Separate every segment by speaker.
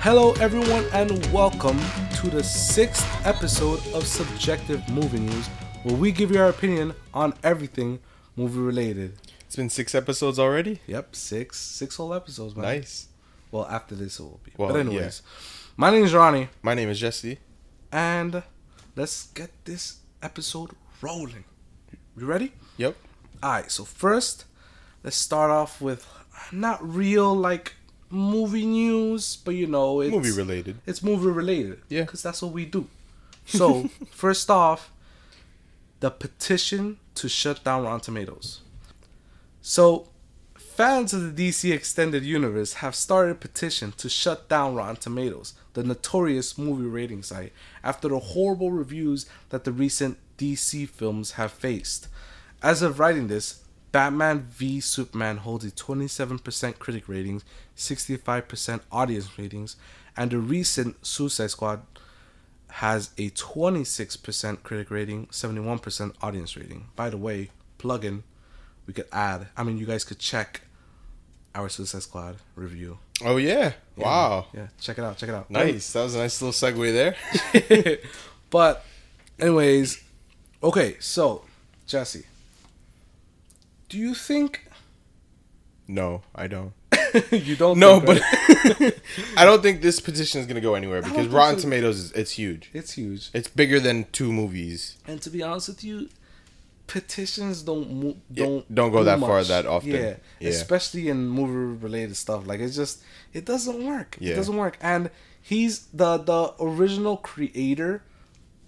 Speaker 1: Hello, everyone, and welcome to the 6th episode of Subjective Movie News, where we give you our opinion on everything movie related.
Speaker 2: It's been 6 episodes already?
Speaker 1: Yep, six whole episodes, man.
Speaker 2: Nice.
Speaker 1: Well, after this it will be.
Speaker 2: Well,
Speaker 1: but anyways, my name is Ronnie,
Speaker 2: My name is Jesse.
Speaker 1: and let's get this episode rolling. You ready?
Speaker 2: Yep.
Speaker 1: Alright, so first, let's start off with not real, movie news, but it's
Speaker 2: Movie related.
Speaker 1: It's movie related.
Speaker 2: Yeah.
Speaker 1: Because that's what we do. So, first off, the petition to shut down Rotten Tomatoes. So, fans of the DC Extended Universe have started a petition to shut down Rotten Tomatoes, the notorious movie rating site, after the horrible reviews that the recent DC films have faced. As of writing this, Batman v Superman holds a 27% critic ratings, 65% audience ratings, and the recent Suicide Squad has a 26% critic rating, 71% audience rating. By the way, plug-in, we could add, you guys could check our Suicide Squad review.
Speaker 2: Oh, yeah. Wow.
Speaker 1: Yeah, check it out.
Speaker 2: Nice. That was a nice little segue there.
Speaker 1: But, anyways, okay, so, Jesse, do you think...
Speaker 2: No, I don't.
Speaker 1: You don't
Speaker 2: No,
Speaker 1: think,
Speaker 2: but
Speaker 1: right?
Speaker 2: I don't think this petition is going to go anywhere because Rotten Tomatoes, it's huge.
Speaker 1: It's huge.
Speaker 2: It's bigger than 2 movies.
Speaker 1: And to be honest with you, petitions don't
Speaker 2: go that
Speaker 1: much.
Speaker 2: far that often.
Speaker 1: Yeah.
Speaker 2: Yeah.
Speaker 1: Especially in movie related stuff. It doesn't work.
Speaker 2: Yeah.
Speaker 1: It doesn't work. And he's the original creator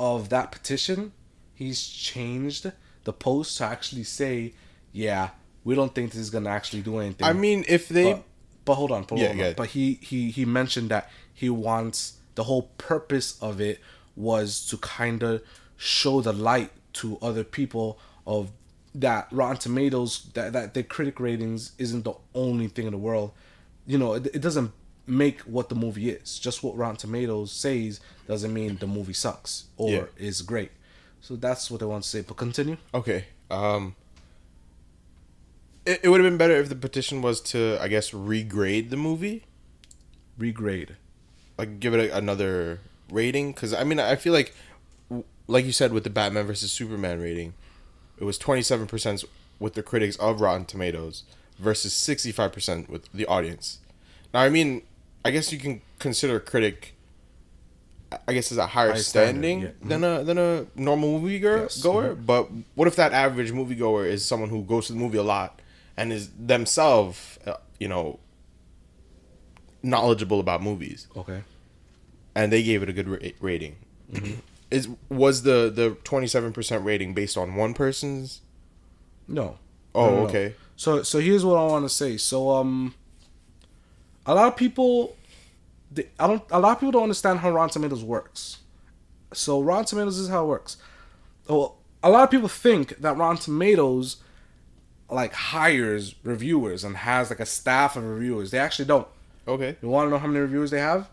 Speaker 1: of that petition. He's changed the post to actually say, yeah, we don't think this is gonna actually do anything.
Speaker 2: I mean, if they...
Speaker 1: But hold on.
Speaker 2: Yeah.
Speaker 1: But he mentioned that he wants... The whole purpose of it was to kind of show the light to other people of that Rotten Tomatoes, that the critic ratings isn't the only thing in the world. It doesn't make what the movie is. Just what Rotten Tomatoes says doesn't mean the movie sucks or is great. So that's what I want to say. But continue.
Speaker 2: Okay. It would have been better if the petition was to, I guess, regrade the movie.
Speaker 1: Regrade.
Speaker 2: Like, give it another rating. Because, I feel like you said with the Batman versus Superman rating, it was 27% with the critics of Rotten Tomatoes versus 65% with the audience. Now, I guess you can consider a critic, I guess, as a higher standing than a normal moviegoer.
Speaker 1: Yes.
Speaker 2: But what if that average moviegoer is someone who goes to the movie a lot and is themselves, knowledgeable about movies?
Speaker 1: Okay.
Speaker 2: And they gave it a good rating.
Speaker 1: Mm-hmm.
Speaker 2: Was the 27% rating based on one person's?
Speaker 1: No.
Speaker 2: Oh,
Speaker 1: No.
Speaker 2: okay.
Speaker 1: So here's what I want to say. So a lot of people don't understand how Rotten Tomatoes works. So Rotten Tomatoes is how it works. Well, a lot of people think that Rotten Tomatoes hires reviewers and has a staff of reviewers. They actually don't.
Speaker 2: Okay.
Speaker 1: You want to know how many reviewers they have?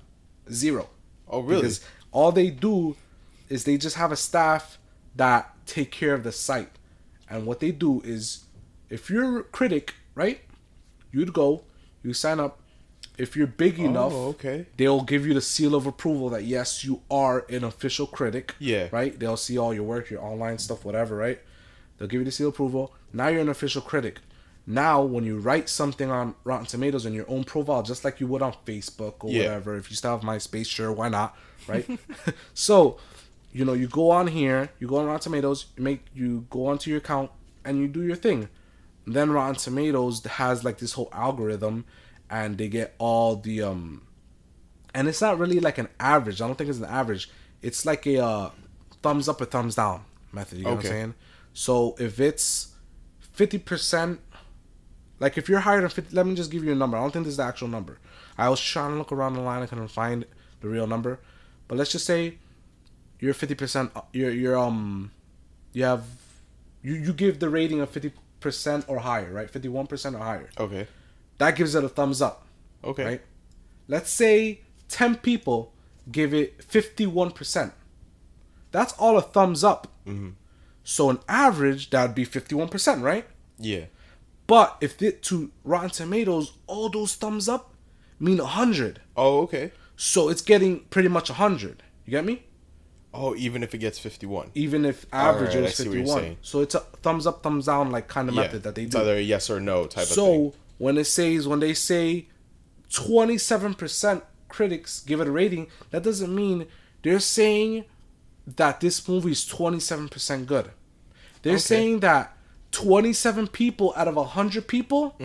Speaker 1: 0.
Speaker 2: Oh, really?
Speaker 1: Because all they do is they just have a staff that take care of the site. And what they do is, if you're a critic, right, you'd go, you sign up. If you're big enough,
Speaker 2: okay,
Speaker 1: they'll give you the seal of approval that, yes, you are an official critic.
Speaker 2: Yeah.
Speaker 1: Right? They'll see all your work, your online stuff, whatever, right? They'll give you the seal of approval. Now you're an official critic. Now, when you write something on Rotten Tomatoes in your own profile, just like you would on Facebook or whatever, if you still have MySpace, sure, why not, right? So, you go on here, you go on Rotten Tomatoes, you go onto your account, and you do your thing. And then Rotten Tomatoes has this whole algorithm, and they get all the and it's not really an average. I don't think it's an average. It's like a thumbs up or thumbs down method. You know what I'm saying? So if it's 50%. If you're higher than 50, let me just give you a number. I don't think this is the actual number. I was trying to look around the line. I couldn't find the real number. But let's just say you're 50%. You give the rating of 50% or higher, right? 51% or higher.
Speaker 2: Okay.
Speaker 1: That gives it a thumbs up.
Speaker 2: Okay.
Speaker 1: Right? Let's say 10 people give it 51%. That's all a thumbs up.
Speaker 2: Mm-hmm.
Speaker 1: So an average, that would be 51%, right?
Speaker 2: Yeah.
Speaker 1: But if it to Rotten Tomatoes, all those thumbs up mean 100.
Speaker 2: Oh, okay.
Speaker 1: So it's getting pretty much 100. You get me?
Speaker 2: Oh, even if it gets 51.
Speaker 1: Even if average
Speaker 2: Alright,
Speaker 1: is 51. So it's a thumbs up, thumbs down like kind of method that they do.
Speaker 2: It's either a yes or no type of thing.
Speaker 1: So when they say 27% critics give it a rating, that doesn't mean they're saying that this movie is 27% good. They're saying that 27 people out of 100 people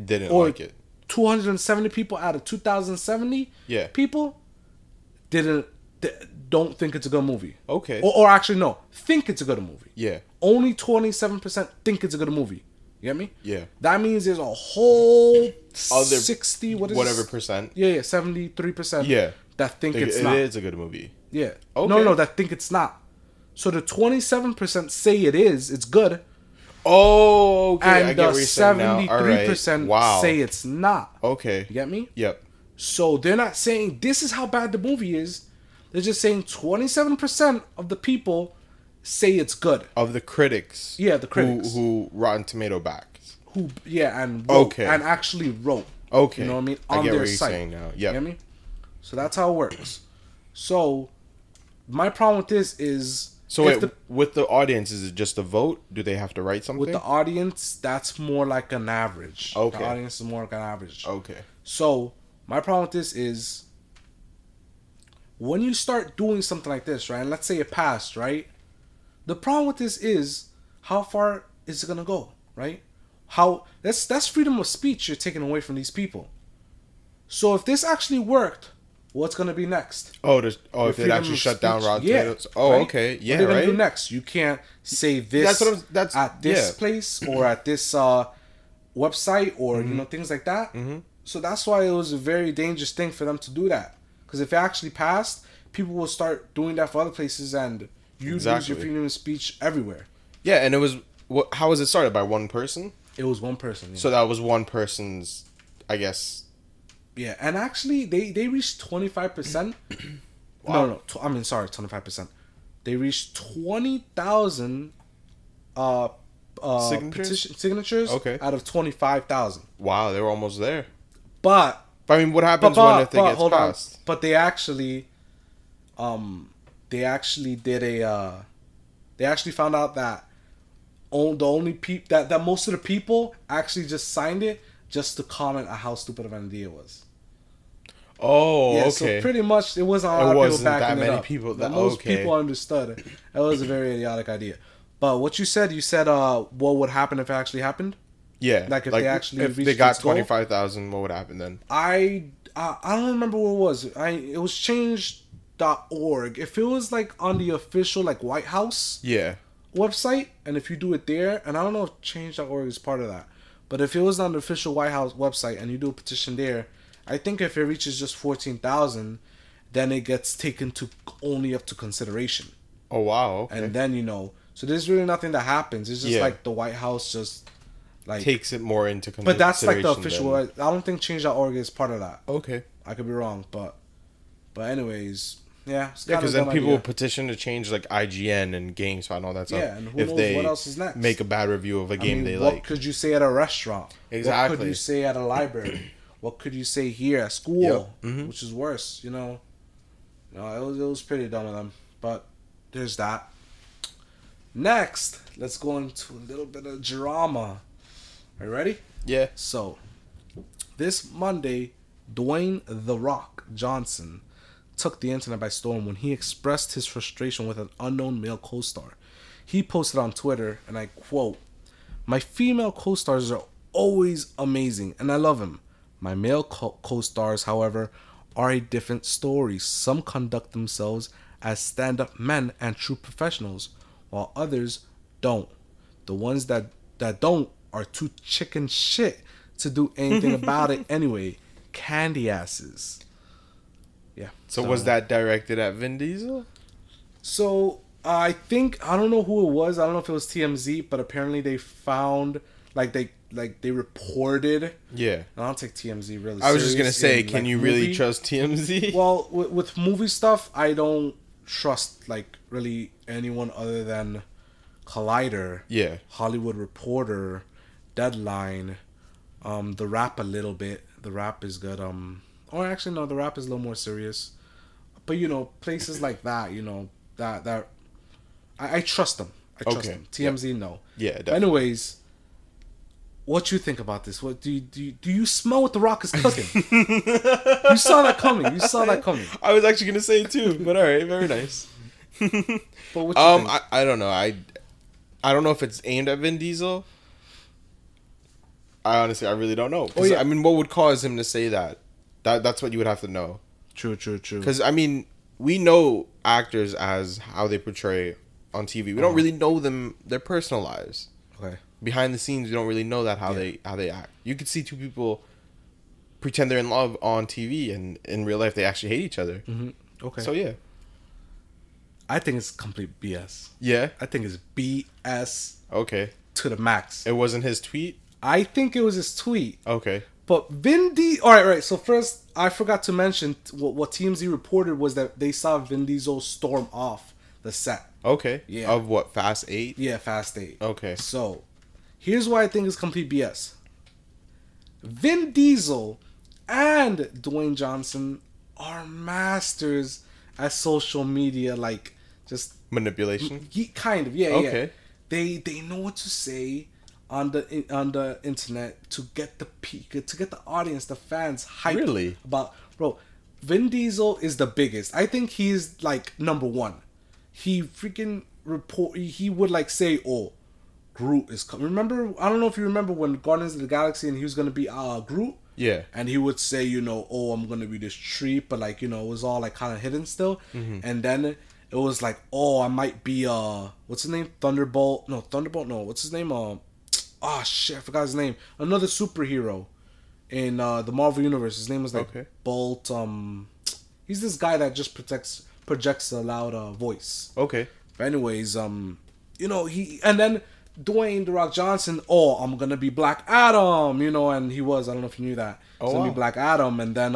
Speaker 2: didn't like it.
Speaker 1: 270 people out of 2070 people don't think it's a good movie.
Speaker 2: Okay.
Speaker 1: Or actually, no. Think it's a good movie.
Speaker 2: Yeah.
Speaker 1: Only 27% think it's a good movie. You get me?
Speaker 2: Yeah.
Speaker 1: That means there's a whole other 60,
Speaker 2: whatever percent.
Speaker 1: Yeah, 73%.
Speaker 2: Yeah.
Speaker 1: That think it's not.
Speaker 2: It is a good movie.
Speaker 1: Yeah.
Speaker 2: Okay.
Speaker 1: No, that think it's not. So the 27% say it's good.
Speaker 2: Oh, okay.
Speaker 1: And
Speaker 2: I get what you're saying now.
Speaker 1: 73% say it's not.
Speaker 2: Okay.
Speaker 1: You get me?
Speaker 2: Yep.
Speaker 1: So they're not saying this is how bad the movie is. They're just saying 27% of the people say it's good.
Speaker 2: Of the critics.
Speaker 1: Yeah, the critics.
Speaker 2: Who Rotten Tomato backs.
Speaker 1: And wrote, and actually wrote.
Speaker 2: Okay.
Speaker 1: You know what I mean?
Speaker 2: On I get
Speaker 1: their
Speaker 2: what you're
Speaker 1: site.
Speaker 2: saying now. Yeah.
Speaker 1: You get me? So that's how it works. So my problem with this is...
Speaker 2: So wait, with the audience, is it just a vote? Do they have to write something?
Speaker 1: With the audience, that's more like an average.
Speaker 2: Okay.
Speaker 1: The audience is more like an average.
Speaker 2: Okay.
Speaker 1: So my problem with this is... when you start doing something like this, right? And let's say it passed, right? The problem with this is how far is it gonna go, right? That's freedom of speech you're taking away from these people. So if this actually worked, what's gonna be next?
Speaker 2: If it actually shut down Rotten Tomatoes. Oh,
Speaker 1: right?
Speaker 2: okay, yeah,
Speaker 1: what are they gonna
Speaker 2: right.
Speaker 1: do next? You can't say this at this place or at this website or things like that. Mm-hmm. So that's why it was a very dangerous thing for them to do that. Because if it actually passed, people will start doing that for other places, and you lose your freedom of speech everywhere.
Speaker 2: Yeah, and it was how was it started? By one person?
Speaker 1: It was one person. Yeah.
Speaker 2: So that was one person's, I guess.
Speaker 1: Yeah, and actually, they reached 25%. Wow. No, I mean, sorry, 25%. They reached 20,000 signatures out of 25,000.
Speaker 2: Wow, they were almost there.
Speaker 1: But
Speaker 2: I mean, what happens when if it gets passed?
Speaker 1: But they actually did a. They actually found out that that most of the people actually just signed it just to comment on how stupid of an idea it was.
Speaker 2: Oh, yeah, okay.
Speaker 1: So pretty much it wasn't a lot of people backing it up. Most people understood it. It was a very idiotic idea. But what you said, what would happen if it actually happened?
Speaker 2: Yeah,
Speaker 1: like if they actually
Speaker 2: if they got 25,000, what would happen then?
Speaker 1: I don't remember what it was. It was change.org. If it was like on the official like White House website, and if you do it there, and I don't know if change.org is part of that, but if it was on the official White House website and you do a petition there, I think if it reaches just 14,000, then it gets taken to only up to consideration.
Speaker 2: Oh wow! Okay.
Speaker 1: And then so there's really nothing that happens. It's just like the White House just. Like,
Speaker 2: takes it more into consideration.
Speaker 1: But that's like the official. I don't think change.org is part of that.
Speaker 2: Okay.
Speaker 1: I could be wrong, but anyways, yeah.
Speaker 2: Because then people will petition to change like IGN and GameSpot and all that stuff.
Speaker 1: Yeah, and who knows what else is next?
Speaker 2: Make a bad review of a game they like.
Speaker 1: What could you say at a restaurant?
Speaker 2: Exactly.
Speaker 1: What could you say at a library? What could you say here at school?
Speaker 2: Yep. Mm-hmm.
Speaker 1: Which is worse, No, it was pretty dumb of them. But there's that. Next, let's go into a little bit of drama. Are you ready?
Speaker 2: Yeah.
Speaker 1: So, this Monday, Dwayne "The Rock" Johnson took the internet by storm when he expressed his frustration with an unknown male co-star. He posted on Twitter, and I quote, "My female co-stars are always amazing, and I love them. My male co-stars, however, are a different story. Some conduct themselves as stand-up men and true professionals, while others don't. The ones that don't are too chicken shit to do anything about it anyway. Candy asses." Yeah.
Speaker 2: So was that directed at Vin Diesel?
Speaker 1: So I don't know who it was. I don't know if it was TMZ, but apparently they found they reported.
Speaker 2: Yeah.
Speaker 1: I don't take TMZ really.
Speaker 2: I was just gonna say, can you really trust TMZ?
Speaker 1: Well, with movie stuff, I don't trust really anyone other than Collider.
Speaker 2: Yeah.
Speaker 1: Hollywood Reporter. Deadline, The Wrap a little bit. The Wrap is good. or actually no, The Rap is a little more serious. But you know, places like that, you know, that I trust them. I trust them. TMZ, no.
Speaker 2: Yeah.
Speaker 1: Definitely. But anyways, what you think about this? What do you smell what The Rock is cooking? You saw that coming.
Speaker 2: I was actually gonna say it too, but all right, very nice.
Speaker 1: But what you think?
Speaker 2: I don't know. I don't know if it's aimed at Vin Diesel. I really don't know. Oh, yeah. I mean, what would cause him to say that? That's what you would have to know.
Speaker 1: True.
Speaker 2: Because, I mean, we know actors as how they portray on TV. We don't really know their personal lives.
Speaker 1: Okay.
Speaker 2: Behind the scenes, we don't really know that how they act. You could see two people pretend they're in love on TV, and in real life, they actually hate each other.
Speaker 1: Mm-hmm. Okay.
Speaker 2: So, yeah.
Speaker 1: I think it's complete BS.
Speaker 2: Yeah?
Speaker 1: I think it's BS.
Speaker 2: Okay.
Speaker 1: To the max.
Speaker 2: It wasn't his tweet?
Speaker 1: I think it was his tweet.
Speaker 2: Okay.
Speaker 1: But Vin Diesel... Alright. So first, I forgot to mention what TMZ reported was that they saw Vin Diesel storm off the set.
Speaker 2: Okay.
Speaker 1: Yeah.
Speaker 2: Of what? Fast 8?
Speaker 1: Yeah, Fast 8.
Speaker 2: Okay.
Speaker 1: So, here's why I think it's complete BS. Vin Diesel and Dwayne Johnson are masters at social media, like, just...
Speaker 2: manipulation?
Speaker 1: Kind of, yeah,
Speaker 2: okay.
Speaker 1: Yeah. They know what to say on the internet to get the audience, the fans hyped.
Speaker 2: Really?
Speaker 1: About, bro, Vin Diesel is the biggest. I think he's like number one. He freaking he would like say, oh, Groot is coming. Remember, I don't know if you remember when Guardians of the Galaxy and he was gonna be Groot.
Speaker 2: Yeah.
Speaker 1: And he would say, you know, oh, I'm gonna be this tree, but like, you know, it was all like kind of hidden still. Mm-hmm. And then it was like, oh, I might be what's his name? Thunderbolt. No, what's his name? Shit, I forgot his name. Another superhero in the Marvel universe. His name was like Bolt. He's this guy that just projects a loud voice.
Speaker 2: Okay.
Speaker 1: But anyways, you know, and then Dwayne "The Rock" Johnson. Oh, I'm gonna be Black Adam. You know, and he was. I don't know if you knew that. He's gonna be Black Adam, and then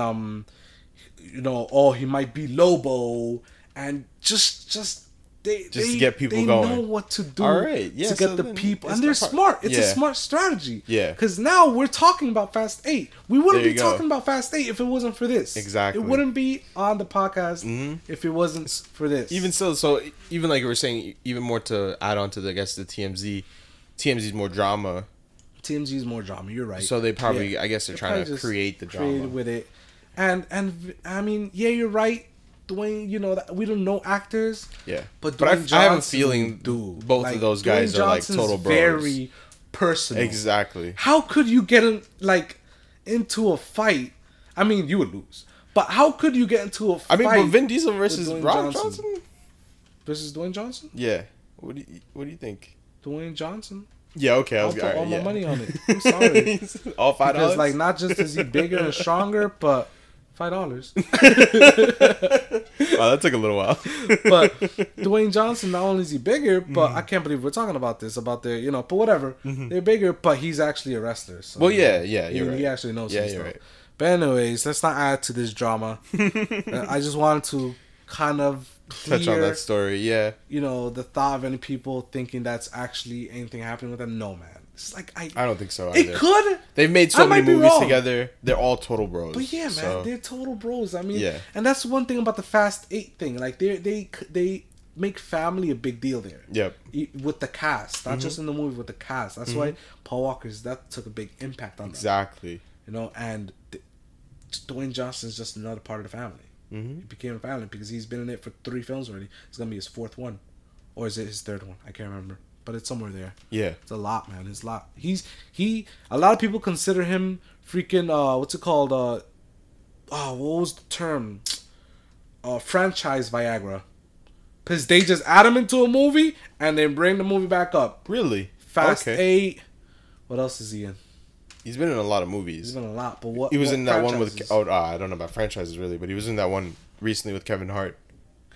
Speaker 1: you know, oh, he might be Lobo, and just. They
Speaker 2: get people
Speaker 1: going. They know what to do to get the people. And they're smart. It's a smart strategy.
Speaker 2: Yeah.
Speaker 1: Because now we're talking about Fast 8. We wouldn't be talking about Fast 8 if it wasn't for this.
Speaker 2: Exactly.
Speaker 1: It wouldn't be on the podcast if it wasn't for this.
Speaker 2: Even still, so even like we were saying, even more to add on to the TMZ. TMZ's more drama.
Speaker 1: TMZ's more drama. You're right.
Speaker 2: So they probably, I guess they're trying to create the drama.
Speaker 1: With it. And I mean, yeah, you're right. Dwayne, you know, we don't know actors.
Speaker 2: Yeah.
Speaker 1: But
Speaker 2: I have a feeling both of those guys
Speaker 1: Dwayne
Speaker 2: are like
Speaker 1: Johnson's
Speaker 2: total bros.
Speaker 1: Very personal.
Speaker 2: Exactly.
Speaker 1: How could you get into a fight? I mean, you would lose. But how could you get into a fight?
Speaker 2: I mean, but Vin Diesel versus Rock Johnson?
Speaker 1: Versus Dwayne Johnson?
Speaker 2: Yeah. What do you think?
Speaker 1: Dwayne Johnson?
Speaker 2: Yeah, okay.
Speaker 1: I'll put all my money on it. I'm sorry.
Speaker 2: All $5?
Speaker 1: Because, like, not just is he bigger and stronger, but... $5.
Speaker 2: Wow, that took a little while.
Speaker 1: But Dwayne Johnson, not only is he bigger, but I can't believe we're talking about this, about their, you know, but whatever. They're bigger, but he's actually a wrestler. So,
Speaker 2: well, yeah, you're right.
Speaker 1: He actually knows some stuff.
Speaker 2: Right.
Speaker 1: But anyways, let's not add to this drama. I just wanted to kind of
Speaker 2: touch on that story, yeah.
Speaker 1: You know, the thought of any people thinking that's actually anything happening with them. No, man. It's like I don't
Speaker 2: think so either.
Speaker 1: It could.
Speaker 2: They've made so many movies together. They're all total bros.
Speaker 1: But yeah, man, they're total bros. I mean, and that's one thing about the Fast 8 thing. Like they make family a big deal there.
Speaker 2: Yep.
Speaker 1: With the cast, not just in the movie, with the cast. That's why Paul Walker's that took a big impact on them.
Speaker 2: Exactly.
Speaker 1: You know, and Dwayne Johnson's just another part of the family. He became a family because he's been in it for 3 films already. It's gonna be his 4th one, or is it his 3rd one? I can't remember. But it's somewhere there. Yeah. It's a lot, man. It's a lot. A lot of people consider him freaking, what's it called? What was the term? Franchise Viagra. Because they just add him into a movie and then bring the movie back up.
Speaker 2: Really?
Speaker 1: Fast 8. What else is he in?
Speaker 2: He's been in a lot of movies.
Speaker 1: He's been in a lot. But what?
Speaker 2: He was in that one with, I don't know about franchises really, but he was in that one recently with Kevin Hart.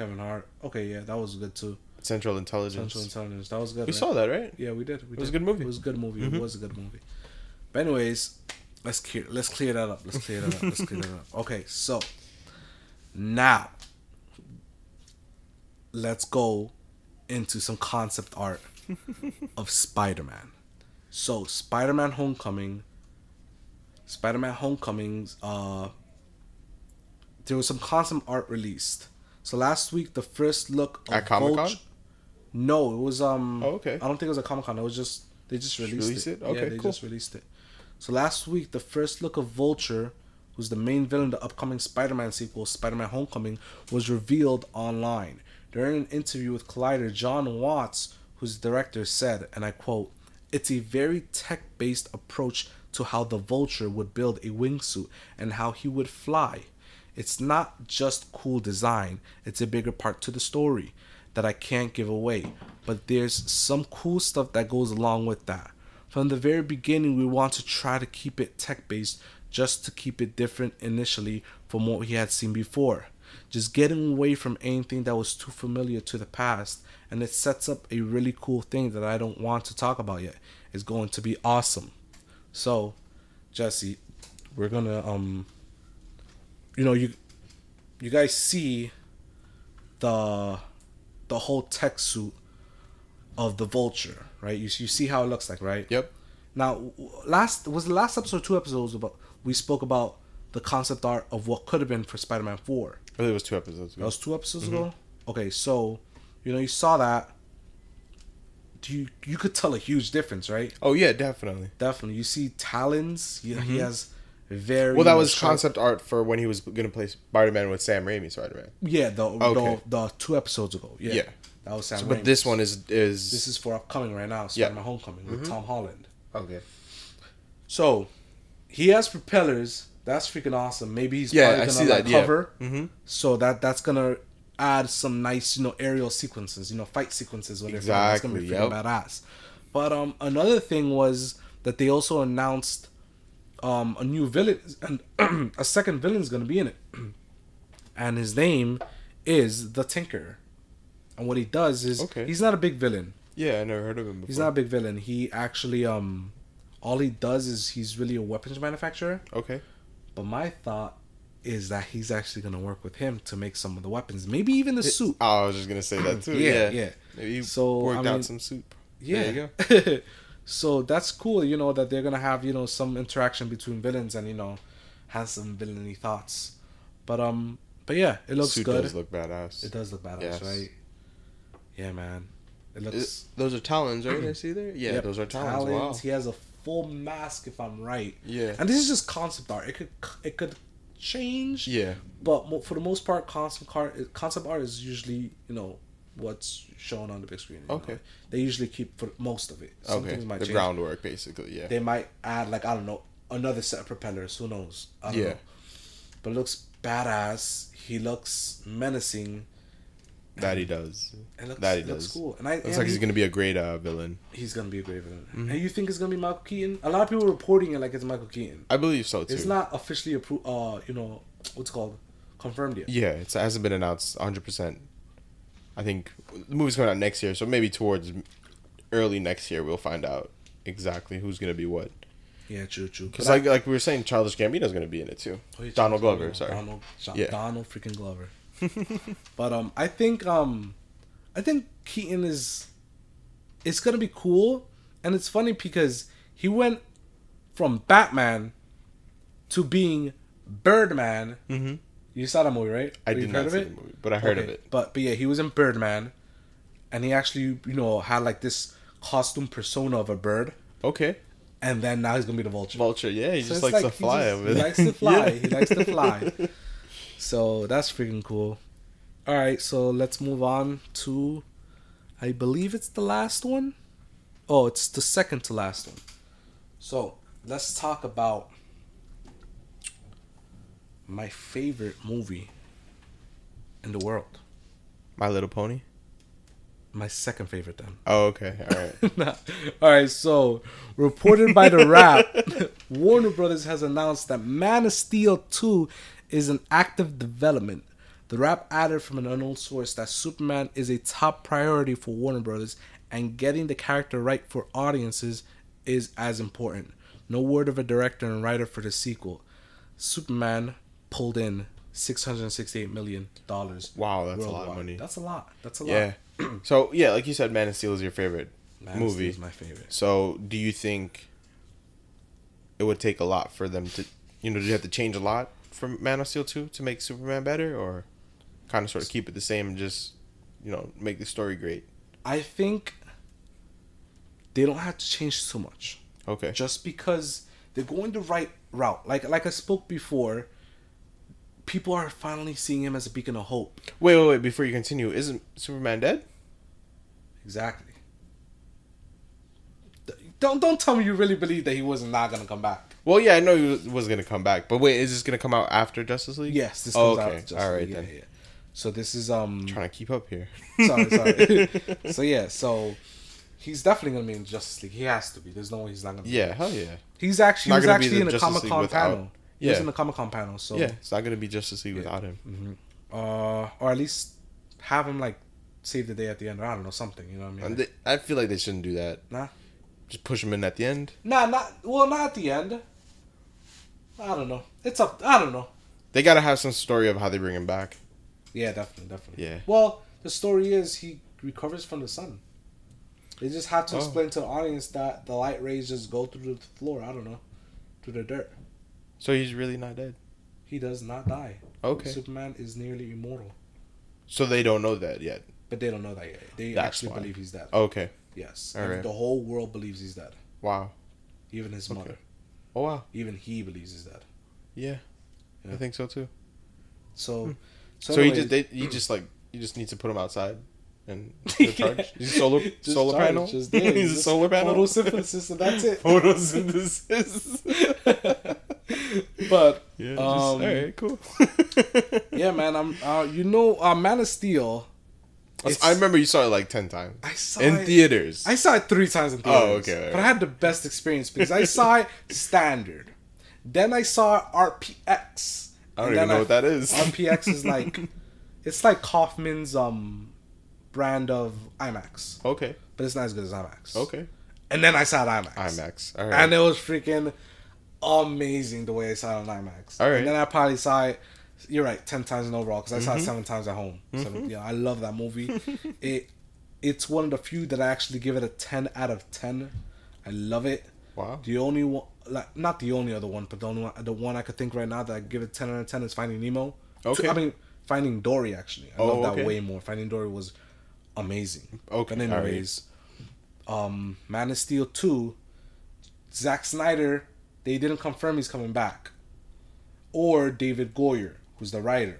Speaker 1: Okay, yeah, that was good too.
Speaker 2: Central Intelligence.
Speaker 1: That was good.
Speaker 2: We saw that, right?
Speaker 1: Yeah, we did.
Speaker 2: It was a good movie.
Speaker 1: It was a good movie. It was a good movie. But anyways, let's clear that up. Okay, so now let's go into some concept art of Spider-Man. So Spider-Man Homecoming's there was some concept art released. So last week, the first look of
Speaker 2: At Comic-Con?
Speaker 1: No, it was
Speaker 2: Oh, okay.
Speaker 1: I don't think it was a Comic-Con. It was just they just released it.
Speaker 2: Okay,
Speaker 1: yeah, they
Speaker 2: cool.
Speaker 1: just released it. So last week, the first look of Vulture, who's the main villain of the upcoming Spider-Man sequel, Spider-Man: Homecoming, was revealed online. During an interview with Collider, John Watts, who's the director, said, and I quote, "It's a very tech-based approach to how the Vulture would build a wingsuit and how he would fly. It's not just cool design, it's a bigger part to the story that I can't give away, but there's some cool stuff that goes along with that. From the very beginning, we want to try to keep it tech-based just to keep it different initially from what we had seen before. Just getting away from anything that was too familiar to the past, and it sets up a really cool thing that I don't want to talk about yet. It's going to be awesome." So, Jesse, we're gonna you guys see the whole tech suit of the Vulture, right? You see how it looks like, right?
Speaker 2: Yep.
Speaker 1: Now, the last episode, 2 episodes about we spoke about the concept art of what could have been for Spider-Man 4.
Speaker 2: I believe it was 2 episodes ago.
Speaker 1: That was 2 episodes ago. Okay, so you saw that. You could tell a huge difference, right?
Speaker 2: Oh yeah, definitely.
Speaker 1: Definitely. You see Talons. He has very
Speaker 2: Well, that was concept art for when he was going to play Spider-Man with Sam Raimi Spider-Man.
Speaker 1: Yeah, the 2 episodes ago. Yeah. That was Sam Raimi.
Speaker 2: But this one is
Speaker 1: This is for upcoming right now, Spider-Man Homecoming with Tom Holland.
Speaker 2: Okay.
Speaker 1: So, he has propellers. That's freaking awesome. Maybe he's probably gonna cover.
Speaker 2: Mm-hmm.
Speaker 1: So that's gonna add some nice, aerial sequences, fight sequences. Whatever. That's gonna be freaking badass. But another thing was that they also announced a new villain, and a second villain is gonna be in it, and his name is the Tinker. And what he does is he's not a big villain.
Speaker 2: Yeah, I never heard of him before.
Speaker 1: He's not a big villain. He actually all he does is he's really a weapons manufacturer.
Speaker 2: Okay.
Speaker 1: But my thought is that he's actually gonna work with him to make some of the weapons, maybe even the suit.
Speaker 2: I was just gonna say that too.
Speaker 1: yeah.
Speaker 2: Maybe he worked out some suit.
Speaker 1: Yeah.
Speaker 2: There you go.
Speaker 1: So that's cool, that they're gonna have some interaction between villains and have some villainy thoughts. But yeah, it looks
Speaker 2: suit
Speaker 1: good.
Speaker 2: It does look badass.
Speaker 1: It does look badass, right? Yeah, man. It looks.
Speaker 2: Those are Talons, right? I see there. Yeah, those are Talons. Wow.
Speaker 1: He has a full mask, if I'm right.
Speaker 2: Yeah.
Speaker 1: And this is just concept art. It could change.
Speaker 2: Yeah.
Speaker 1: But for the most part, concept art is usually what's shown on the big screen.
Speaker 2: Okay.
Speaker 1: They usually keep for most of it. Some things might change.
Speaker 2: Groundwork, basically. Yeah.
Speaker 1: They might add I don't know, another set of propellers. Who knows? I don't know. But it looks badass. He looks menacing.
Speaker 2: That he does.
Speaker 1: It looks cool. And
Speaker 2: looks like he's gonna be a great villain.
Speaker 1: He's gonna be a great villain. Mm-hmm. And you think it's gonna be Michael Keaton? A lot of people are reporting it like it's Michael Keaton.
Speaker 2: I believe so too.
Speaker 1: It's not officially approved. What's it called? Confirmed yet?
Speaker 2: Yeah, it hasn't been announced 100%. I think the movie's coming out next year, so maybe towards early next year we'll find out exactly who's gonna be what.
Speaker 1: Yeah, true.
Speaker 2: Because like we were saying, Childish Gambino's gonna be in it too.
Speaker 1: Oh,
Speaker 2: Donald Glover, sorry.
Speaker 1: Donald freaking Glover. But I think Keaton it's gonna be cool, and it's funny because he went from Batman to being Birdman.
Speaker 2: Mm-hmm.
Speaker 1: You saw that movie, right?
Speaker 2: I did not see the movie, but I heard of it.
Speaker 1: But yeah, he was in Birdman, and he actually had this costume persona of a bird.
Speaker 2: Okay.
Speaker 1: And then now he's gonna be the Vulture.
Speaker 2: Vulture, yeah, he just likes to fly over there.
Speaker 1: He likes to fly. He likes to fly. So that's freaking cool. All right, so let's move on to, I believe it's the last one. Oh, it's the second to last one. So let's talk about my favorite movie in the world.
Speaker 2: My Little Pony?
Speaker 1: My second favorite then.
Speaker 2: Oh, okay. All right.
Speaker 1: All right, so reported by The Wrap, Warner Brothers has announced that Man of Steel 2 is in active development. The Wrap added from an unknown source that Superman is a top priority for Warner Brothers, and getting the character right for audiences is as important. No word of a director and writer for the sequel. Superman pulled in $668 million.
Speaker 2: Wow, that's
Speaker 1: worldwide.
Speaker 2: a lot of money.
Speaker 1: That's a lot.
Speaker 2: Yeah. So, yeah, like you said, Man of Steel is your favorite movie.
Speaker 1: Man of Steel is my favorite.
Speaker 2: So, do you think it would take a lot for them to, do you have to change a lot? from Man of Steel 2 to make Superman better, or kind of sort of keep it the same and just, make the story great?
Speaker 1: I think they don't have to change too much.
Speaker 2: Okay.
Speaker 1: Just because they're going the right route. Like I spoke before, people are finally seeing him as a beacon of hope.
Speaker 2: Wait. Before you continue, isn't Superman dead?
Speaker 1: Exactly. Don't tell me you really believe that he was not gonna come back.
Speaker 2: Well, yeah, I know he was gonna come back, but wait, is this gonna come out after Justice League?
Speaker 1: Yes, this comes out after Justice
Speaker 2: All right,
Speaker 1: League.
Speaker 2: then.
Speaker 1: Yeah. So this is
Speaker 2: Trying to keep up here.
Speaker 1: sorry. So he's definitely gonna be in Justice League. He has to be. There's no way he's not gonna be.
Speaker 2: Yeah, hell yeah.
Speaker 1: He was actually in a
Speaker 2: Justice
Speaker 1: Comic
Speaker 2: League
Speaker 1: Con
Speaker 2: without-
Speaker 1: panel. He
Speaker 2: Yeah.
Speaker 1: was in a Comic Con panel. So
Speaker 2: Yeah, it's not gonna be Justice League without him.
Speaker 1: Mm-hmm. Or at least have him like save the day at the end. Or I don't know, something. You know what I mean?
Speaker 2: I feel like they shouldn't do that.
Speaker 1: Nah.
Speaker 2: Just push him in at the end.
Speaker 1: Not at the end. I don't know. I don't know.
Speaker 2: They gotta have some story of how they bring him back.
Speaker 1: Yeah, definitely.
Speaker 2: Yeah.
Speaker 1: Well, the story is he recovers from the sun. They just have to explain to the audience that the light rays just go through the floor. I don't know, through the dirt.
Speaker 2: So he's really not dead.
Speaker 1: He does not die.
Speaker 2: Okay.
Speaker 1: Superman is nearly immortal.
Speaker 2: So they don't know that yet.
Speaker 1: But they don't know that yet. They
Speaker 2: That's
Speaker 1: actually
Speaker 2: why.
Speaker 1: believe he's dead.
Speaker 2: Okay.
Speaker 1: Yes.
Speaker 2: All right.
Speaker 1: The whole world believes he's dead.
Speaker 2: Wow.
Speaker 1: Even his mother.
Speaker 2: Oh wow.
Speaker 1: Even he believes he's dead.
Speaker 2: Yeah. I think so too.
Speaker 1: So.
Speaker 2: So anyways, you just need to put him outside and charge. He's a solar panel.
Speaker 1: He's
Speaker 2: He's a solar panel.
Speaker 1: Photosynthesis, and that's it.
Speaker 2: Photosynthesis.
Speaker 1: But
Speaker 2: yeah, all right, cool.
Speaker 1: yeah, man. Man of Steel.
Speaker 2: I remember you saw it like 10 times.
Speaker 1: I saw
Speaker 2: in
Speaker 1: it,
Speaker 2: theaters.
Speaker 1: I saw it 3 times in theaters.
Speaker 2: Oh, okay.
Speaker 1: But I had the best experience because I saw it standard. Then I saw RPX.
Speaker 2: I don't even know what that is.
Speaker 1: RPX is like, it's like Kaufman's brand of IMAX.
Speaker 2: Okay.
Speaker 1: But it's not as good as IMAX.
Speaker 2: Okay.
Speaker 1: And then I saw it IMAX.
Speaker 2: IMAX. All right.
Speaker 1: And it was freaking amazing the way I saw it on IMAX.
Speaker 2: All right.
Speaker 1: And then I probably saw it, you're right, 10 times in overall because I saw it
Speaker 2: Mm-hmm.
Speaker 1: 7 times at home. So, yeah, I love that movie. It's one of the few that I actually give it a 10 out of 10. I love it.
Speaker 2: Wow.
Speaker 1: The only one, like, not the only other one, but the one I could think right now that I give it 10 out of 10 is Finding Nemo.
Speaker 2: Okay.
Speaker 1: Finding Dory, actually. I love that way more. Finding Dory was amazing.
Speaker 2: Okay.
Speaker 1: But anyways, Man of Steel 2, Zack Snyder, they didn't confirm he's coming back. Or David Goyer, who's the writer.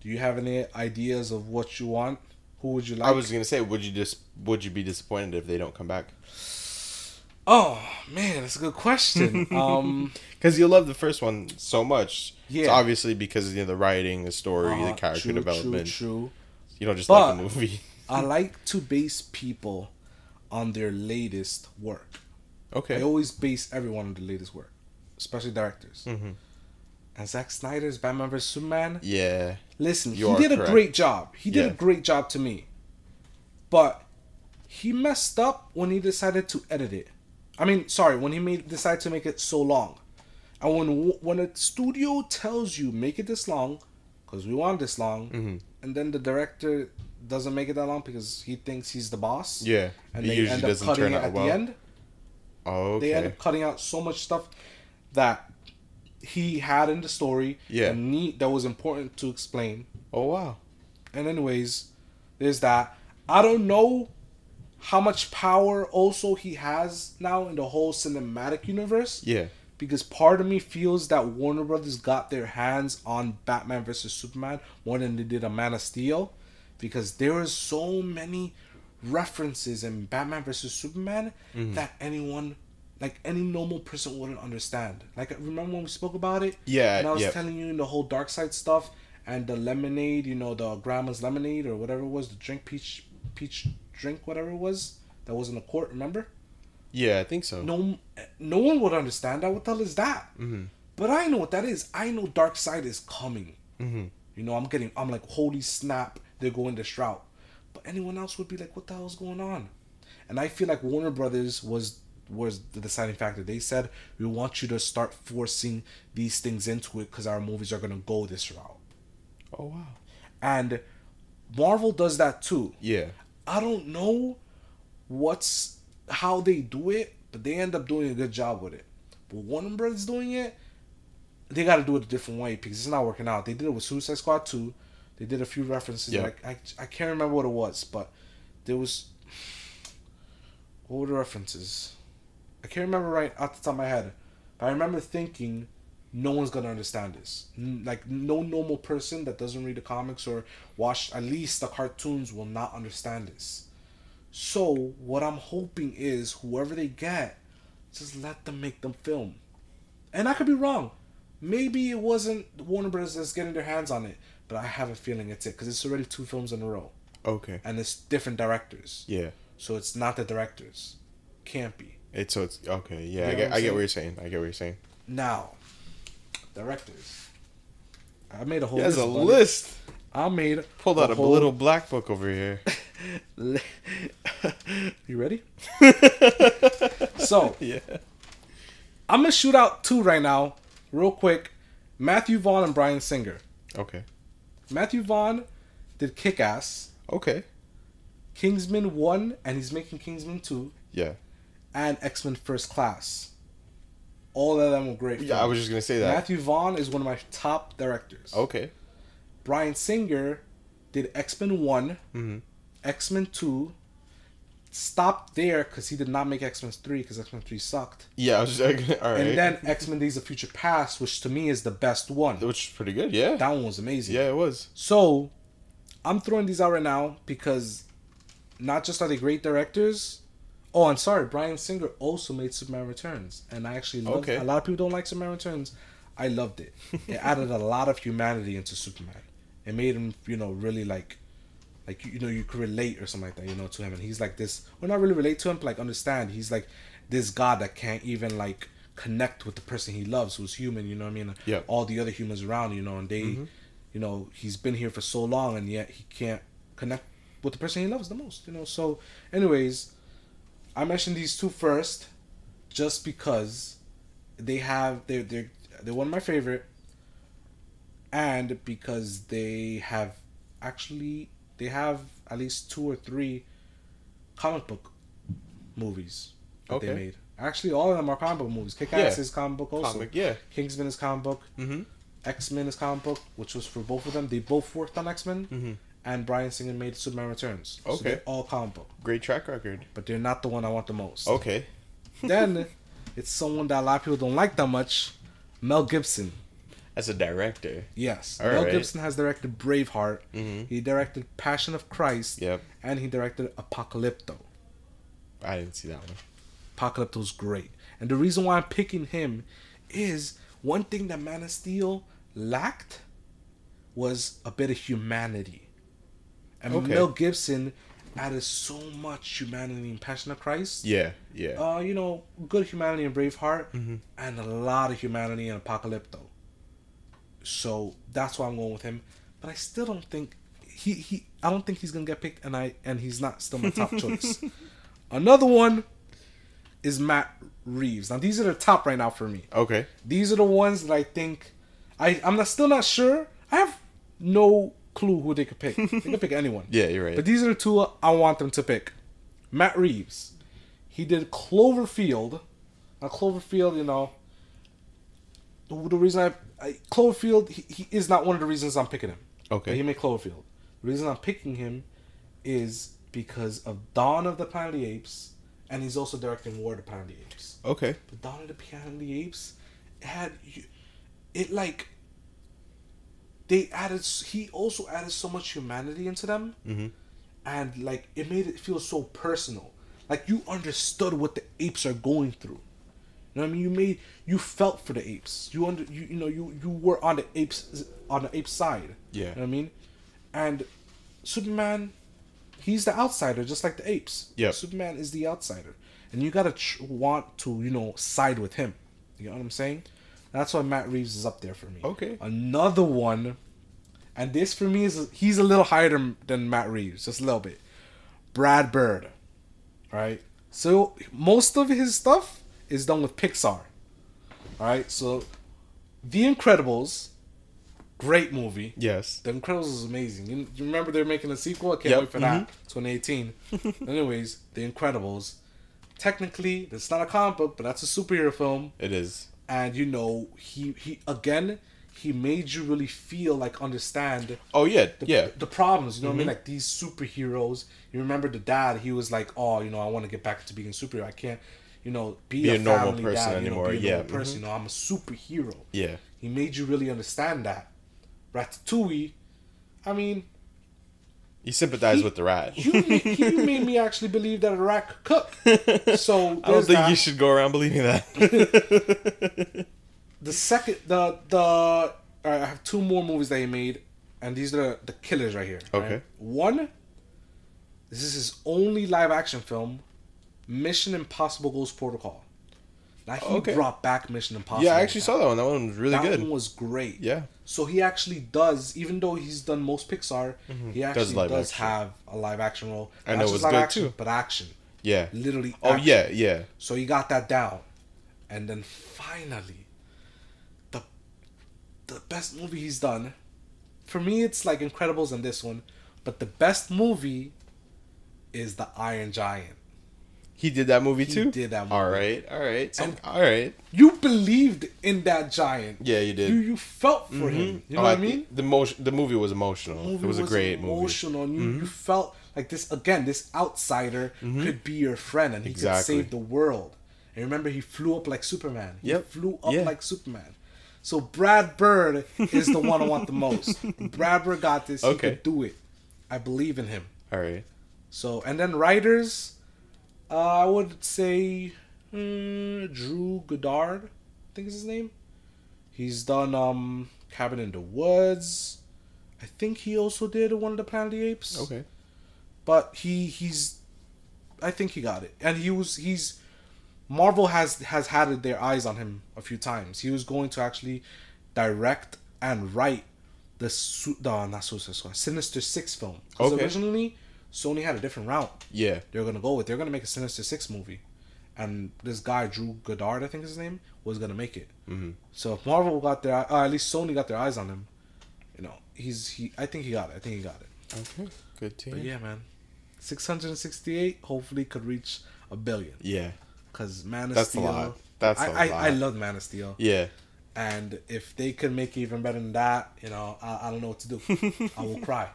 Speaker 1: Do you have any ideas of what you want? Who would you like?
Speaker 2: I was gonna say, would you be disappointed if they don't come back?
Speaker 1: Oh man, that's a good question.
Speaker 2: Because you love the first one so much.
Speaker 1: Yeah.
Speaker 2: It's obviously because the writing, the story, the character development.
Speaker 1: True.
Speaker 2: You don't just
Speaker 1: But
Speaker 2: like the movie.
Speaker 1: I like to base people on their latest work.
Speaker 2: Okay.
Speaker 1: I always base everyone on the latest work, especially directors.
Speaker 2: Mm-hmm.
Speaker 1: And Zack Snyder's Batman vs Superman.
Speaker 2: Yeah.
Speaker 1: Listen,
Speaker 2: You
Speaker 1: he
Speaker 2: are
Speaker 1: did
Speaker 2: correct.
Speaker 1: a great job. He did
Speaker 2: Yeah.
Speaker 1: a great job to me. But he messed up when he decided to edit it. When he decided to make it so long. And when a studio tells you make it this long, because we want this long,
Speaker 2: Mm-hmm.
Speaker 1: and then the director doesn't make it that long because he thinks he's the boss.
Speaker 2: Yeah.
Speaker 1: And
Speaker 2: It
Speaker 1: they
Speaker 2: usually
Speaker 1: end up
Speaker 2: doesn't
Speaker 1: cutting
Speaker 2: turn
Speaker 1: it
Speaker 2: out
Speaker 1: at
Speaker 2: well.
Speaker 1: the end.
Speaker 2: Oh, okay.
Speaker 1: They end up cutting out so much stuff that he had in the story.
Speaker 2: Yeah.
Speaker 1: And that was important to explain.
Speaker 2: Oh wow.
Speaker 1: And anyways, there's that. I don't know how much power also he has now in the whole cinematic universe.
Speaker 2: Yeah.
Speaker 1: Because part of me feels that Warner Brothers got their hands on Batman vs Superman more than they did on Man of Steel. Because there are so many references in Batman vs Superman that anyone, like any normal person, wouldn't understand. Like, remember when we spoke about it?
Speaker 2: Yeah.
Speaker 1: And I was
Speaker 2: yeah.
Speaker 1: telling you the whole dark side stuff and the lemonade, the grandma's lemonade or whatever it was, the peach drink, whatever it was, that was in the court, remember?
Speaker 2: Yeah, I think so.
Speaker 1: No one would understand that. What the hell is that?
Speaker 2: Mm-hmm.
Speaker 1: But I know what that is. I know dark side is coming.
Speaker 2: Mm-hmm.
Speaker 1: I'm like, holy snap, they're going this route. But anyone else would be like, what the hell is going on? And I feel like Warner Brothers was the deciding factor. They said, we want you to start forcing these things into it because our movies are going to go this route.
Speaker 2: Oh wow.
Speaker 1: And Marvel does that too.
Speaker 2: Yeah.
Speaker 1: I don't know how they do it, but they end up doing a good job with it. But Warner Brothers doing it, they got to do it a different way because it's not working out. They did it with Suicide Squad 2. They did a few references.
Speaker 2: Yeah.
Speaker 1: Like I can't remember what it was, but there was... What were the references? I can't remember right off the top of my head. But I remember thinking, no one's going to understand this. Like, no normal person that doesn't read the comics or watch at least the cartoons will not understand this. So, what I'm hoping is, whoever they get, just let them make them film. And I could be wrong. Maybe it wasn't Warner Bros. That's getting their hands on it. But I have a feeling it's it. Because it's already 2 films in a row.
Speaker 2: Okay.
Speaker 1: And it's different directors.
Speaker 2: Yeah.
Speaker 1: So it's not the directors. Can't be.
Speaker 2: It's okay. Yeah,
Speaker 1: You know
Speaker 2: I get what you're saying. I get what you're saying.
Speaker 1: Now, directors. I made a whole
Speaker 2: list.
Speaker 1: list.
Speaker 2: There's a list.
Speaker 1: I made
Speaker 2: Pulled out a little black book over here.
Speaker 1: You ready? So,
Speaker 2: yeah.
Speaker 1: I'm going to shoot out 2 right now, real quick. Matthew Vaughn and Bryan Singer.
Speaker 2: Okay.
Speaker 1: Matthew Vaughn did Kick-Ass.
Speaker 2: Okay.
Speaker 1: Kingsman 1, and he's making Kingsman 2.
Speaker 2: Yeah.
Speaker 1: And X-Men First Class. All of them were great films.
Speaker 2: Yeah, I was just going to say that.
Speaker 1: Matthew Vaughn is one of my top directors.
Speaker 2: Okay.
Speaker 1: Bryan Singer did X-Men 1,
Speaker 2: Mm-hmm.
Speaker 1: X-Men 2, stopped there because he did not make X-Men 3 because X-Men 3 sucked.
Speaker 2: Yeah, I was just like, all right.
Speaker 1: And then X-Men Days of Future Past, which to me is the best one.
Speaker 2: Which is pretty good, yeah.
Speaker 1: That one was amazing.
Speaker 2: Yeah, it was.
Speaker 1: So, I'm throwing these out right now because not just are they great directors. Oh, I'm sorry. Bryan Singer also made Superman Returns. And I actually loved it. A lot of people don't like Superman Returns. I loved it. It added a lot of humanity into Superman. It made him, really like you could relate or something like that, to him. And he's like this, well, not really relate to him, but like understand. He's like this God that can't even like connect with the person he loves, who's human, you know what I mean?
Speaker 2: Yeah.
Speaker 1: All the other humans around, and they, he's been here for so long and yet he can't connect with the person he loves the most, So, anyways, I mentioned these 2 first just because they're one of my favorite, and because they have at least 2 or 3 comic book movies that they made. Actually, all of them are comic book movies. Kick-Ass is comic book also. Kingsman is comic book.
Speaker 2: Mm-hmm.
Speaker 1: X-Men is comic book, which was for both of them. They both worked on X-Men.
Speaker 2: Mm-hmm.
Speaker 1: And Bryan Singer made Superman Returns.
Speaker 2: Okay.
Speaker 1: So they're all comic book.
Speaker 2: Great track record.
Speaker 1: But they're not the one I want the most.
Speaker 2: Okay.
Speaker 1: Then, it's someone that a lot of people don't like that much. Mel Gibson.
Speaker 2: As a director.
Speaker 1: Yes.
Speaker 2: All
Speaker 1: Mel
Speaker 2: right.
Speaker 1: Gibson has directed Braveheart.
Speaker 2: Mm-hmm.
Speaker 1: He directed Passion of Christ.
Speaker 2: Yep.
Speaker 1: And he directed Apocalypto.
Speaker 2: I didn't see that one.
Speaker 1: Apocalypto's great. And the reason why I'm picking him is one thing that Man of Steel lacked was a bit of humanity. And Mel Gibson added so much humanity in Passion of Christ.
Speaker 2: Yeah.
Speaker 1: Good humanity in Braveheart,
Speaker 2: Mm-hmm.
Speaker 1: and a lot of humanity in Apocalypto. So that's why I'm going with him. But I still don't think I don't think he's gonna get picked, and he's not still my top choice. Another one is Matt Reeves. Now these are the top right now for me.
Speaker 2: Okay.
Speaker 1: These are the ones that I think still not sure. I have no clue who they could pick. They could pick anyone.
Speaker 2: Yeah, you're right.
Speaker 1: But these are the 2 I want them to pick. Matt Reeves. He did Cloverfield. Now Cloverfield, the reason Cloverfield, he is not one of the reasons I'm picking him.
Speaker 2: Okay.
Speaker 1: But he made Cloverfield. The reason I'm picking him is because of Dawn of the Planet of the Apes, and he's also directing War of the Planet of the Apes.
Speaker 2: Okay.
Speaker 1: But Dawn of the Planet of the Apes, he also added so much humanity into them,
Speaker 2: Mm-hmm.
Speaker 1: and like it made it feel so personal. Like you understood what the apes are going through. You know what I mean? You felt for the apes. You were on the ape side.
Speaker 2: Yeah.
Speaker 1: You know what I mean? And Superman, he's the outsider, just like the apes.
Speaker 2: Yeah.
Speaker 1: Superman is the outsider, and you gotta want to side with him. You know what I'm saying? That's why Matt Reeves is up there for me.
Speaker 2: Okay.
Speaker 1: Another one, and this for me he's a little higher than Matt Reeves, just a little bit. Brad Bird. Right? So most of his stuff is done with Pixar. Alright, so The Incredibles, great movie.
Speaker 2: Yes.
Speaker 1: The Incredibles is amazing. You remember they're making a sequel? I can't wait for that. 2018. Anyways, The Incredibles. Technically, it's not a comic book, but that's a superhero film.
Speaker 2: It is.
Speaker 1: and you know he made you really feel like understand.
Speaker 2: Oh yeah,
Speaker 1: the problems. You know what I mean? Like these superheroes. You remember the dad? He was like, oh, you know, I want to get back to being a superhero. I can't, you know, be a normal person dad, anymore. You know, be a normal person. You know, I'm a superhero.
Speaker 2: Yeah.
Speaker 1: He made you really understand that. Ratatouille, I mean,
Speaker 2: you sympathize with the rat.
Speaker 1: You made me actually believe that a rat could cook. So
Speaker 2: I don't think you should go around believing that.
Speaker 1: All right, I have two more movies that he made, and these are the killers right here.
Speaker 2: Okay.
Speaker 1: Right? One, this is his only live action film, Mission Impossible Ghost Protocol. Now he brought back Mission Impossible.
Speaker 2: Yeah, I actually saw that one. That one was really good.
Speaker 1: That one was great.
Speaker 2: Yeah.
Speaker 1: So he actually does, even though he's done most Pixar, he actually does have a live action role.
Speaker 2: I know it was good too.
Speaker 1: But action.
Speaker 2: Yeah.
Speaker 1: Literally.
Speaker 2: Oh
Speaker 1: action.
Speaker 2: yeah.
Speaker 1: So he got that down, and then finally, the best movie he's done, for me it's like Incredibles and this one, but the best movie is The Iron Giant.
Speaker 2: He did that movie too?
Speaker 1: He did that movie.
Speaker 2: All right. So, all right.
Speaker 1: You believed in that giant.
Speaker 2: Yeah, you did.
Speaker 1: You felt for him. You know what I mean?
Speaker 2: The movie was emotional. It was a great movie.
Speaker 1: Emotional. You felt like this outsider could be your friend and he could save the world. And remember, he flew up like Superman. He flew up like Superman. So Brad Bird is the one I want the most. Brad Bird got this. He could do it. I believe in him.
Speaker 2: All right.
Speaker 1: So, and then writers, I would say Drew Goddard, I think is his name. He's done Cabin in the Woods. I think he also did one of the Planet of the Apes.
Speaker 2: Okay.
Speaker 1: But he's I think he got it. And he's Marvel has had their eyes on him a few times. He was going to actually direct and write not Suicide Squad, Sinister Six film. Because originally Sony had a different route.
Speaker 2: Yeah.
Speaker 1: They're going to go with. They're going to make a Sinister Six movie. And this guy, Drew Goddard, I think is his name, was going to make it. Mm-hmm. So if Marvel got at least Sony got their eyes on him, you know, I think he got it.
Speaker 2: Okay. Good team.
Speaker 1: But yeah, man. 668 hopefully could reach 1 billion.
Speaker 2: Yeah.
Speaker 1: Because Man of
Speaker 2: That's
Speaker 1: Steel.
Speaker 2: a lot. That's a lot.
Speaker 1: I love Man of Steel.
Speaker 2: Yeah.
Speaker 1: And if they could make it even better than that, you know, I don't know what to do. I will cry.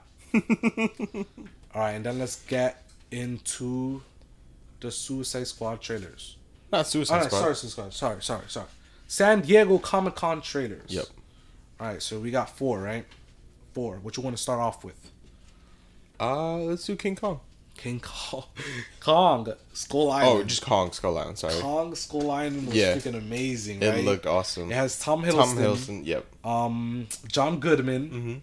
Speaker 1: All right, and then let's get into the Suicide Squad trailers.
Speaker 2: Not Suicide Squad.
Speaker 1: Sorry. San Diego Comic-Con trailers.
Speaker 2: Yep.
Speaker 1: All right, so we got 4, right? 4. What you want to start off with?
Speaker 2: Let's do King Kong.
Speaker 1: Kong Skull Island.
Speaker 2: Oh, just Kong Skull Island. Sorry.
Speaker 1: Kong Skull Island was freaking amazing. Right?
Speaker 2: It looked awesome.
Speaker 1: It has Tom Hiddleston.
Speaker 2: Yep.
Speaker 1: John Goodman.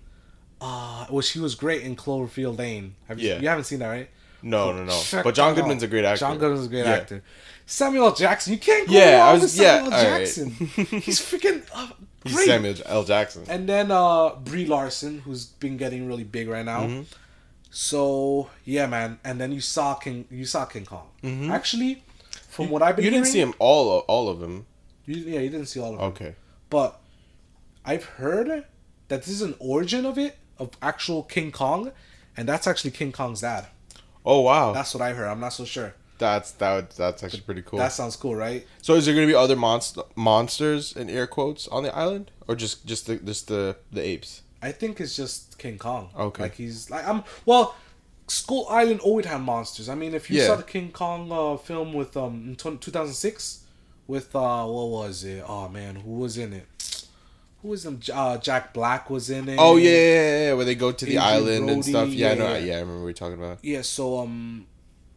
Speaker 1: Which he was great in Cloverfield Lane. You haven't seen that, right?
Speaker 2: No. But John Goodman's a great actor.
Speaker 1: John Goodman's a great actor. Samuel L. Jackson. You can't go wrong with Samuel L. Jackson. He's freaking great.
Speaker 2: He's Samuel L. Jackson.
Speaker 1: And then Brie Larson, who's been getting really big right now. So yeah, man. And then you saw King Kong. Actually, from what I've been hearing,
Speaker 2: you didn't see him all of them.
Speaker 1: You didn't see all of them.
Speaker 2: Okay.
Speaker 1: But I've heard that this is an origin of actual King Kong, and that's actually King Kong's dad.
Speaker 2: Oh wow.
Speaker 1: That's what I heard. I'm not so sure.
Speaker 2: That's actually pretty cool.
Speaker 1: That sounds cool, right?
Speaker 2: So is there going to be other monsters in air quotes on the island, or just the apes? I
Speaker 1: think it's just King Kong.
Speaker 2: Okay.
Speaker 1: Like he's like Skull Island always had monsters. I mean, if you saw the King Kong film with in 2006 with what was it? Oh man, who was in it? Who was in? Jack Black was in it.
Speaker 2: Oh yeah, where they go to the
Speaker 1: Adrian
Speaker 2: island and
Speaker 1: Brody,
Speaker 2: stuff. Yeah, I know. Yeah, I remember what you're talking about.
Speaker 1: Yeah, so in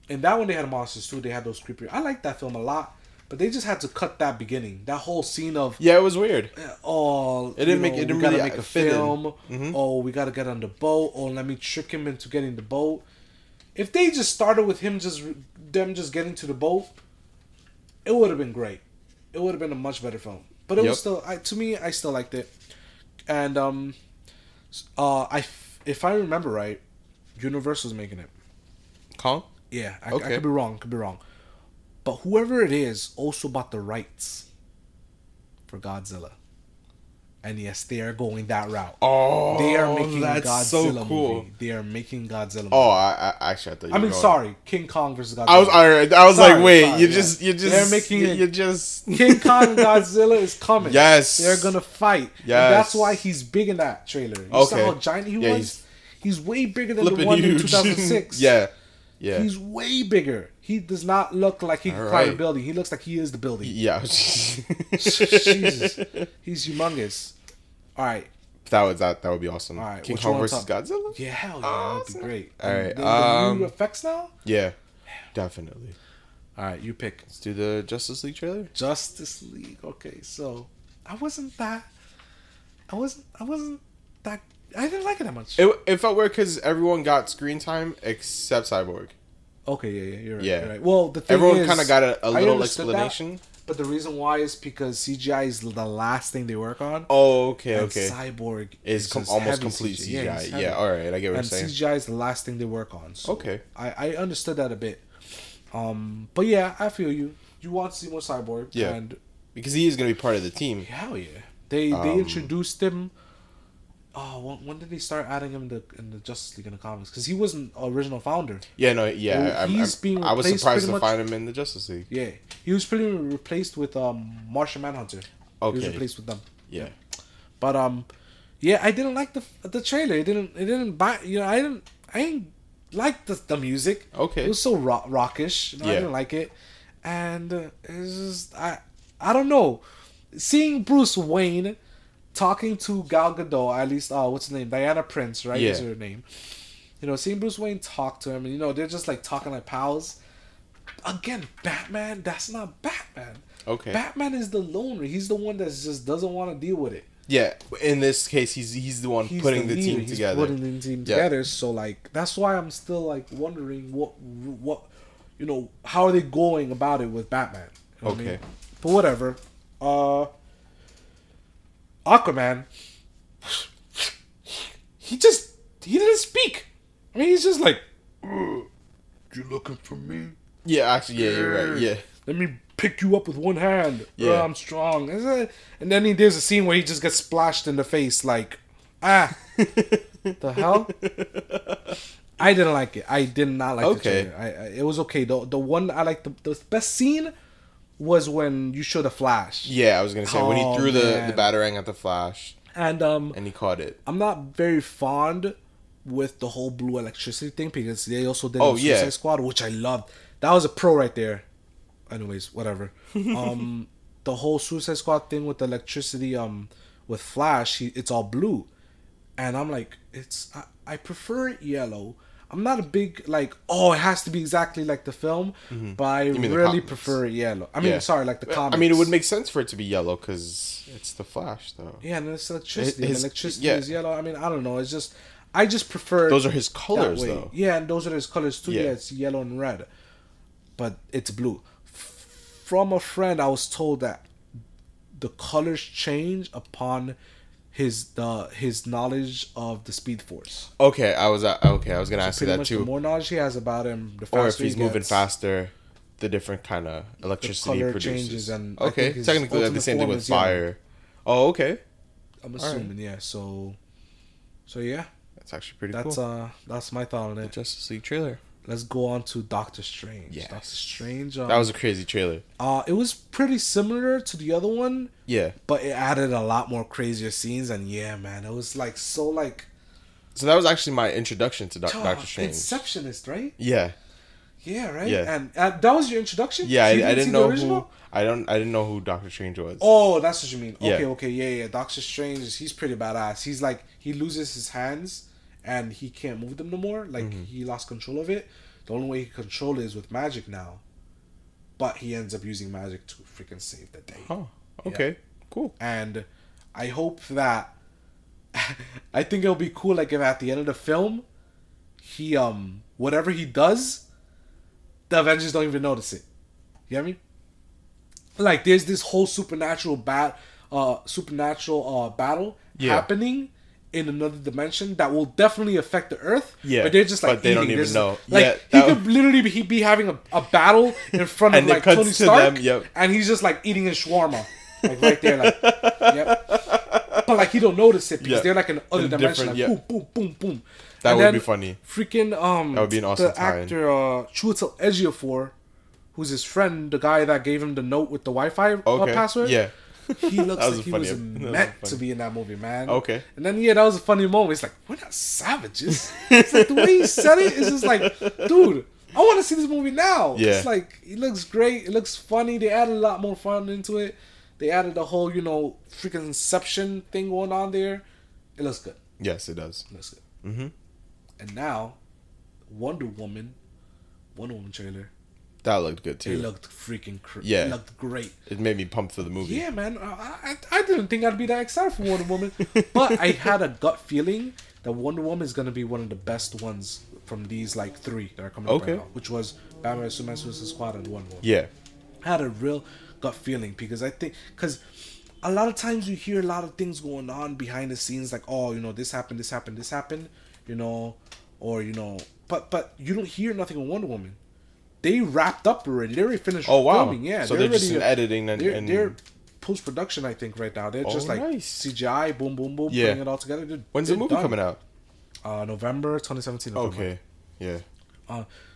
Speaker 1: that one they had monsters too. They had those creepy. I like that film a lot. But they just had to cut that beginning, that whole scene of
Speaker 2: it was weird.
Speaker 1: Oh,
Speaker 2: it didn't really
Speaker 1: make a film. Oh, we gotta get on the boat. Oh, let me trick him into getting the boat. If they just started with them just getting to the boat, it would have been great. It would have been a much better film. But it was still, to me, I still liked it. And if I remember right, Universal's making it.
Speaker 2: Kong?
Speaker 1: Yeah, I could be wrong. But whoever it is also bought the rights for Godzilla. And yes, they are going that route.
Speaker 2: Oh,
Speaker 1: they are making
Speaker 2: that's
Speaker 1: Godzilla
Speaker 2: so cool.
Speaker 1: movie. They are making Godzilla movie.
Speaker 2: Oh, I actually thought you were going.
Speaker 1: Sorry, King Kong versus Godzilla.
Speaker 2: I was like, wait, they're
Speaker 1: making
Speaker 2: it.
Speaker 1: King Kong and Godzilla is coming.
Speaker 2: Yes,
Speaker 1: they're gonna fight.
Speaker 2: Yes,
Speaker 1: and that's why he's big in that trailer. You saw how giant he was. He's way bigger than the one in 2006.
Speaker 2: Yeah.
Speaker 1: He's way bigger. He does not look like he can climb a building. He looks like he is the building.
Speaker 2: Yeah.
Speaker 1: Jesus, he's humongous. All right.
Speaker 2: That would be awesome.
Speaker 1: All right.
Speaker 2: King Kong versus Godzilla?
Speaker 1: Yeah, hell yeah. That'd be great.
Speaker 2: All right.
Speaker 1: The new effects now?
Speaker 2: Yeah. Definitely.
Speaker 1: All right, you pick.
Speaker 2: Let's do the Justice League trailer.
Speaker 1: Justice League. Okay, so I didn't like it that much.
Speaker 2: It felt weird because everyone got screen time except Cyborg.
Speaker 1: Okay, yeah, you're right. You're right. Well, the thing
Speaker 2: everyone kind of got a little explanation.
Speaker 1: That, but the reason why is because CGI is the last thing they work on.
Speaker 2: Oh, okay.
Speaker 1: Cyborg
Speaker 2: is almost complete CGI. Yeah, all right, I get what you're saying.
Speaker 1: And CGI is the last thing they work on. So
Speaker 2: okay,
Speaker 1: I understood that a bit. But yeah, I feel you. You want to see more Cyborg, and
Speaker 2: because he is going to be part of the team.
Speaker 1: Hell yeah, they introduced him. Oh, when did they start adding him in the Justice League in the comics? Because he wasn't original founder.
Speaker 2: Yeah, no, yeah. I was surprised to find him in the Justice League.
Speaker 1: Yeah, he was pretty replaced with Martian Manhunter.
Speaker 2: Okay,
Speaker 1: he was replaced with them.
Speaker 2: Yeah,
Speaker 1: but yeah, I didn't like the trailer. It didn't buy. You know, I didn't like the music.
Speaker 2: Okay,
Speaker 1: it was so rockish. You know, I didn't like it, and it's just I don't know. Seeing Bruce Wayne talking to Gal Gadot, at least, what's her name? Diana Prince, right? Is her name. You know, seeing Bruce Wayne talk to him, and, you know, they're just, like, talking like pals. Again, Batman, that's not Batman.
Speaker 2: Okay.
Speaker 1: Batman is the loner. He's the one that just doesn't want to deal with it.
Speaker 2: Yeah, in this case, he's the one putting the team together.
Speaker 1: He's putting the team together, so, like, that's why I'm still, like, wondering what, you know, how are they going about it with Batman? You know what I mean? But whatever. Aquaman, he didn't speak. I mean, he's just like, you looking for me?
Speaker 2: Yeah, actually, yeah, you're right. Yeah,
Speaker 1: let me pick you up with one hand.
Speaker 2: Yeah,
Speaker 1: I'm strong. And then there's a scene where he just gets splashed in the face, like, the hell? I didn't like it. I did not like the trailer. It was okay. The one I liked, the best scene was when you showed the Flash.
Speaker 2: Yeah, I was gonna say when he threw the batarang at the Flash, and he caught it.
Speaker 1: I'm not very fond with the whole blue electricity thing because they also did Suicide Squad, which I loved. That was a pro right there. Anyways, whatever. The whole Suicide Squad thing with the electricity, with Flash, it's all blue, and I'm like, I prefer it yellow. I'm not a big, like, it has to be exactly like the film, but I really prefer it yellow. I mean, sorry, like the comics.
Speaker 2: I mean, it would make sense for it to be yellow because it's the Flash, though.
Speaker 1: Yeah, and it's electricity. Electricity is yellow. I mean, I don't know. It's just, I just prefer
Speaker 2: those are his colors, though.
Speaker 1: Yeah, and those are his colors, too. Yeah, it's yellow and red. But it's blue. From a friend, I was told that the colors change upon his knowledge of the Speed Force.
Speaker 2: Okay, I was gonna ask you that too.
Speaker 1: The more knowledge he has about him, the faster
Speaker 2: or if he's moving faster, the different kind of electricity produces.
Speaker 1: Changes and
Speaker 2: technically like the same thing with fire. Oh, okay.
Speaker 1: I'm assuming, yeah. So yeah,
Speaker 2: that's actually pretty cool.
Speaker 1: That's my thought on it.
Speaker 2: The Justice League trailer.
Speaker 1: Let's go on to Doctor Strange.
Speaker 2: Yes.
Speaker 1: Doctor Strange.
Speaker 2: That was a crazy trailer.
Speaker 1: It was pretty similar to the other one.
Speaker 2: Yeah.
Speaker 1: But it added a lot more crazier scenes, and yeah, man, it was like so like.
Speaker 2: So that was actually my introduction to Doctor Strange.
Speaker 1: Inceptionist, right?
Speaker 2: Yeah.
Speaker 1: Yeah, right. Yeah. And that was your introduction.
Speaker 2: Yeah, I didn't know who. I didn't know who Doctor Strange was.
Speaker 1: Oh, that's what you mean.
Speaker 2: Yeah.
Speaker 1: Okay, yeah. Doctor Strange, he's pretty badass. He's like he loses his hands and he can't move them no more. Like he lost control of it. The only way he can control it is with magic now. But he ends up using magic to freaking save the day.
Speaker 2: Oh, okay. Cool.
Speaker 1: And I hope that... I think it'll be cool, like, if at the end of the film, he, whatever he does, the Avengers don't even notice it. You know what I mean? Like, there's this whole supernatural battle happening in another dimension that will definitely affect the Earth.
Speaker 2: Yeah,
Speaker 1: but they're just like
Speaker 2: but they don't even know.
Speaker 1: Like he could literally be having a battle in front of like Tony Stark,
Speaker 2: them,
Speaker 1: and he's just like eating his shawarma, like right there, like yep. but like he don't notice it because
Speaker 2: Yeah.
Speaker 1: they're like in other
Speaker 2: In
Speaker 1: dimension, like
Speaker 2: different-
Speaker 1: boom, boom, boom, boom.
Speaker 2: That
Speaker 1: And
Speaker 2: would
Speaker 1: then
Speaker 2: be funny.
Speaker 1: Freaking
Speaker 2: That would be an awesome
Speaker 1: the
Speaker 2: tie-in.
Speaker 1: actor Chiwetel Ejiofor, who's his friend, the guy that gave him the note with the Wi-Fi password.
Speaker 2: Yeah.
Speaker 1: He looks
Speaker 2: That was
Speaker 1: like he
Speaker 2: funny.
Speaker 1: was
Speaker 2: That was
Speaker 1: meant
Speaker 2: funny.
Speaker 1: to be in that movie, man.
Speaker 2: Okay.
Speaker 1: And then that was a funny moment. It's like, we're not savages. It's like the way he said it is just like, dude, I want to see this movie now.
Speaker 2: Yeah.
Speaker 1: It's like, it looks great. It looks funny. They added a lot more fun into it. They added the whole, freaking Inception thing going on there. It looks good.
Speaker 2: Yes, it does.
Speaker 1: It looks good.
Speaker 2: Mm-hmm.
Speaker 1: And now, Wonder Woman trailer.
Speaker 2: That looked good too.
Speaker 1: It looked freaking
Speaker 2: Yeah.
Speaker 1: It looked great.
Speaker 2: It made me pumped for the movie.
Speaker 1: Yeah, man. I didn't think I'd be that excited for Wonder Woman. But I had a gut feeling that Wonder Woman is going to be one of the best ones from these, like, 3 that are coming up right now. Which was Batman, Superman, Suicide Squad, and Wonder Woman.
Speaker 2: Yeah.
Speaker 1: I had a real gut feeling because because a lot of times you hear a lot of things going on behind the scenes, like, oh, this happened, but you don't hear nothing on Wonder Woman. They wrapped up already. They already finished filming. Yeah,
Speaker 2: so they're just in editing and
Speaker 1: they're post production. I think right now they're just like
Speaker 2: nice.
Speaker 1: CGI, boom, boom, boom,
Speaker 2: Yeah.
Speaker 1: putting it all together.
Speaker 2: When's the movie coming out?
Speaker 1: November 2017.
Speaker 2: Okay. Yeah.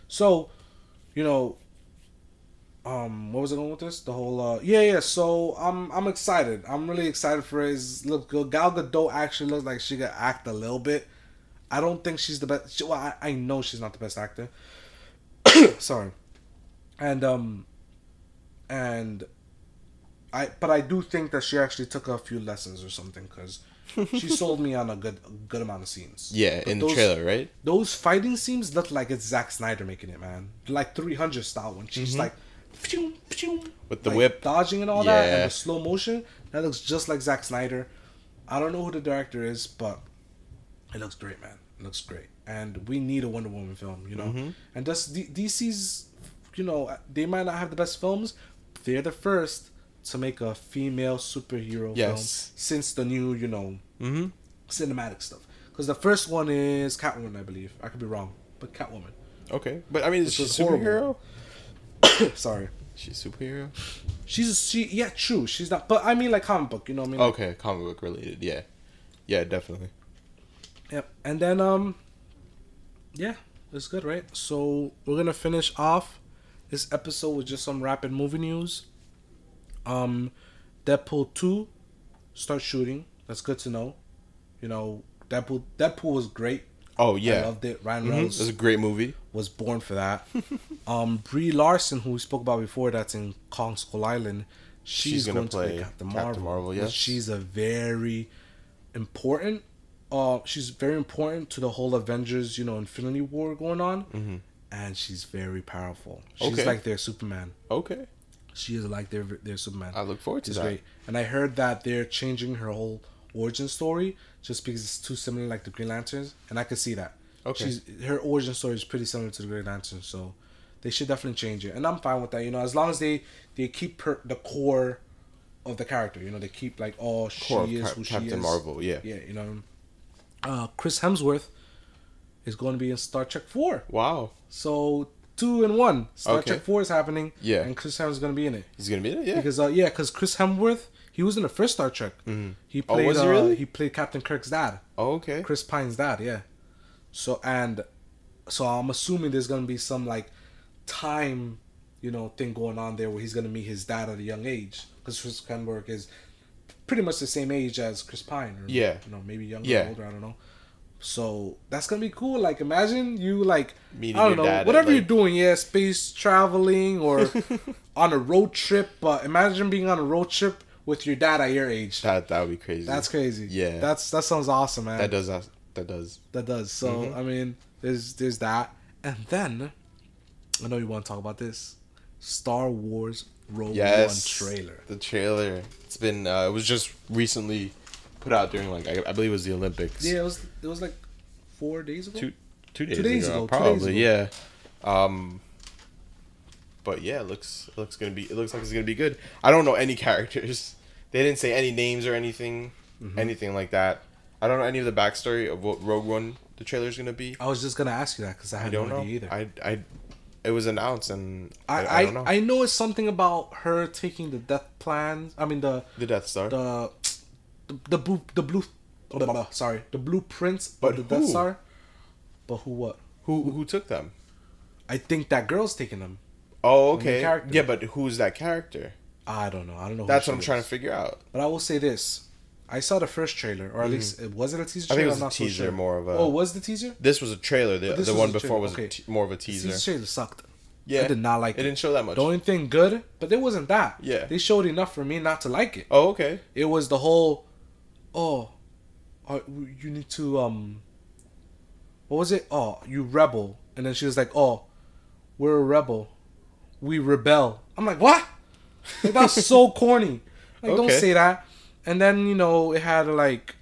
Speaker 1: So, what was I going with this? The whole So I'm excited. I'm really excited for it. Look good. Gal Gadot actually looks like she could act a little bit. I don't think she's the best. Well, I know she's not the best actor. Sorry. But I do think that she actually took a few lessons or something because she sold me on a good amount of scenes.
Speaker 2: Yeah,
Speaker 1: but
Speaker 2: in the trailer, right?
Speaker 1: Those fighting scenes look like it's Zack Snyder making it, man. Like 300 style when she's like, phew, phew,
Speaker 2: with the
Speaker 1: like
Speaker 2: whip,
Speaker 1: dodging and all that, and the slow motion. That looks just like Zack Snyder. I don't know who the director is, but it looks great, man. It looks great. And we need a Wonder Woman film, And just DC's, they might not have the best films. But they're the first to make a female superhero film since the new, cinematic stuff. Because the first one is Catwoman, I believe. I could be wrong, but Catwoman.
Speaker 2: Okay, but I mean, is she a superhero?
Speaker 1: Sorry,
Speaker 2: she's a superhero.
Speaker 1: Yeah, true. She's not, but I mean, like comic book. You know what I mean? Like,
Speaker 2: okay, comic book related. Yeah, definitely.
Speaker 1: Yep, and then yeah, it's good, right? So we're gonna finish off this episode with just some rapid movie news. Deadpool 2 starts shooting. That's good to know. Deadpool was great.
Speaker 2: Oh yeah,
Speaker 1: I loved it. Ryan Reynolds.
Speaker 2: It was a great movie.
Speaker 1: Was born for that. Brie Larson, who we spoke about before, that's in Kong Skull Island. She's going to play Captain Marvel.
Speaker 2: Yes,
Speaker 1: she's a very important. She's very important to the whole Avengers, Infinity War going on, and she's very powerful. She's like their Superman.
Speaker 2: Okay.
Speaker 1: She is like their Superman.
Speaker 2: I look forward to that.
Speaker 1: Great. And I heard that they're changing her whole origin story just because it's too similar like the Green Lanterns, and I could see that.
Speaker 2: Okay.
Speaker 1: Her origin story is pretty similar to the Green Lantern, so they should definitely change it, and I'm fine with that. As long as they keep the core of the character. They keep like she is who she is.
Speaker 2: Captain Marvel. Yeah.
Speaker 1: Yeah. Chris Hemsworth is going to be in Star Trek 4.
Speaker 2: Wow.
Speaker 1: So 2 in 1. Star Trek 4 is happening.
Speaker 2: Yeah.
Speaker 1: And Chris Hemsworth is going to be in it.
Speaker 2: He's going to be in it. Yeah.
Speaker 1: Because Chris Hemsworth, he was in the first Star Trek.
Speaker 2: Mm-hmm.
Speaker 1: He played.
Speaker 2: Was he really?
Speaker 1: He played Captain Kirk's dad.
Speaker 2: Oh, okay.
Speaker 1: Chris Pine's dad. Yeah. So I'm assuming there's going to be some like time, thing going on there where he's going to meet his dad at a young age, because Chris Hemsworth is pretty much the same age as Chris Pine. Or, maybe younger or older. I don't know. So that's gonna be cool. Like, imagine you like
Speaker 2: meeting
Speaker 1: I don't know
Speaker 2: dad
Speaker 1: whatever you're doing, space traveling or on a road trip. But imagine being on a road trip with your dad at your age.
Speaker 2: That would be crazy.
Speaker 1: That's crazy.
Speaker 2: Yeah,
Speaker 1: that sounds awesome, man.
Speaker 2: That does.
Speaker 1: So I mean, there's that, and then I know you want to talk about this Star Wars Rogue One trailer.
Speaker 2: The trailer. It's been. It was just recently put out during I believe it was the Olympics.
Speaker 1: Yeah, it was like 4 days ago.
Speaker 2: Two days ago, probably. Yeah. But yeah, it looks like it's gonna be good. I don't know any characters. They didn't say any names or anything like that. I don't know any of the backstory of what Rogue One the trailer's gonna be.
Speaker 1: I was just gonna ask you that because I had no idea either.
Speaker 2: It was announced and
Speaker 1: I
Speaker 2: don't know.
Speaker 1: I know it's something about her taking the Death plans. I mean the
Speaker 2: Death Star.
Speaker 1: the blueprints
Speaker 2: But
Speaker 1: of the Death
Speaker 2: who?
Speaker 1: Star. But who what?
Speaker 2: Who took them?
Speaker 1: I think that girl's taking them.
Speaker 2: Oh,
Speaker 1: The main
Speaker 2: okay.
Speaker 1: character.
Speaker 2: Yeah, but who's that character?
Speaker 1: I don't know. Who
Speaker 2: That's
Speaker 1: she
Speaker 2: what I'm trying to
Speaker 1: is.
Speaker 2: figure out.
Speaker 1: But I will say this: I saw the first trailer, or at least was it a teaser?
Speaker 2: I think
Speaker 1: trailer?
Speaker 2: it was
Speaker 1: I'm
Speaker 2: a
Speaker 1: not so
Speaker 2: teaser,
Speaker 1: sure.
Speaker 2: more of a.
Speaker 1: Oh, was the teaser?
Speaker 2: This was a trailer. The
Speaker 1: This
Speaker 2: one
Speaker 1: was a
Speaker 2: before
Speaker 1: trailer,
Speaker 2: was
Speaker 1: okay.
Speaker 2: more of a
Speaker 1: The
Speaker 2: teaser.
Speaker 1: teaser trailer sucked.
Speaker 2: Yeah,
Speaker 1: I did not like it.
Speaker 2: It didn't show that much.
Speaker 1: The only thing good, but it wasn't that.
Speaker 2: Yeah.
Speaker 1: They showed enough for me not to like it.
Speaker 2: Oh, okay.
Speaker 1: It was the whole, you need to what was it? Oh, you rebel, and then she was like, oh, we're a rebel, we rebel. I'm like, what? Like, that's so corny. Like, don't
Speaker 2: Okay.
Speaker 1: say that. And then it had like,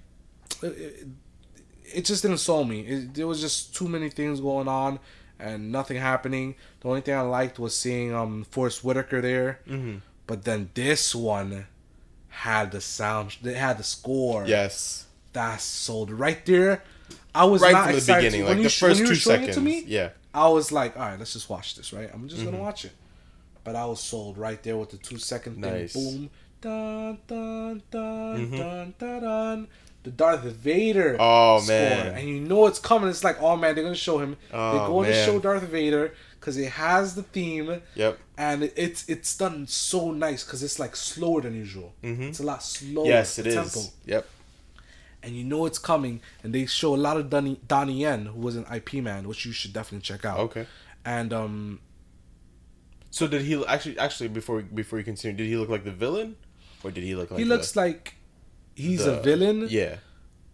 Speaker 1: it just didn't soul me. There was just too many things going on and nothing happening. The only thing I liked was seeing Forrest Whitaker there.
Speaker 2: Mm-hmm.
Speaker 1: But then this one had the sound. They had the score.
Speaker 2: Yes.
Speaker 1: That's sold right there. I was
Speaker 2: Right
Speaker 1: not
Speaker 2: from the
Speaker 1: excited.
Speaker 2: beginning,
Speaker 1: When
Speaker 2: like
Speaker 1: you
Speaker 2: the first
Speaker 1: when you
Speaker 2: 2
Speaker 1: were showing
Speaker 2: seconds.
Speaker 1: it to me,
Speaker 2: Yeah.
Speaker 1: I was like, all right, let's just watch this, right? I'm just gonna watch it. But I was sold right there with the 2-second
Speaker 2: Nice.
Speaker 1: thing. Boom. Dun dun dun dun dun dun. The Darth Vader
Speaker 2: Oh,
Speaker 1: score.
Speaker 2: man.
Speaker 1: And you know it's coming. It's like, oh man, they're gonna show him.
Speaker 2: Oh,
Speaker 1: they're going to
Speaker 2: man.
Speaker 1: show Darth Vader because it has the theme.
Speaker 2: Yep.
Speaker 1: And it's done so nice because it's like slower than usual.
Speaker 2: Mm-hmm.
Speaker 1: It's a lot slower.
Speaker 2: Yes, it
Speaker 1: the
Speaker 2: is.
Speaker 1: tempo.
Speaker 2: Yep.
Speaker 1: And you know it's coming, and they show a lot of Donnie Yen, who was an IP man, which you should definitely check out.
Speaker 2: Okay.
Speaker 1: And
Speaker 2: So did he actually before you continue? Did he look like the villain, or did he look like?
Speaker 1: he looks like he's a villain.
Speaker 2: Yeah.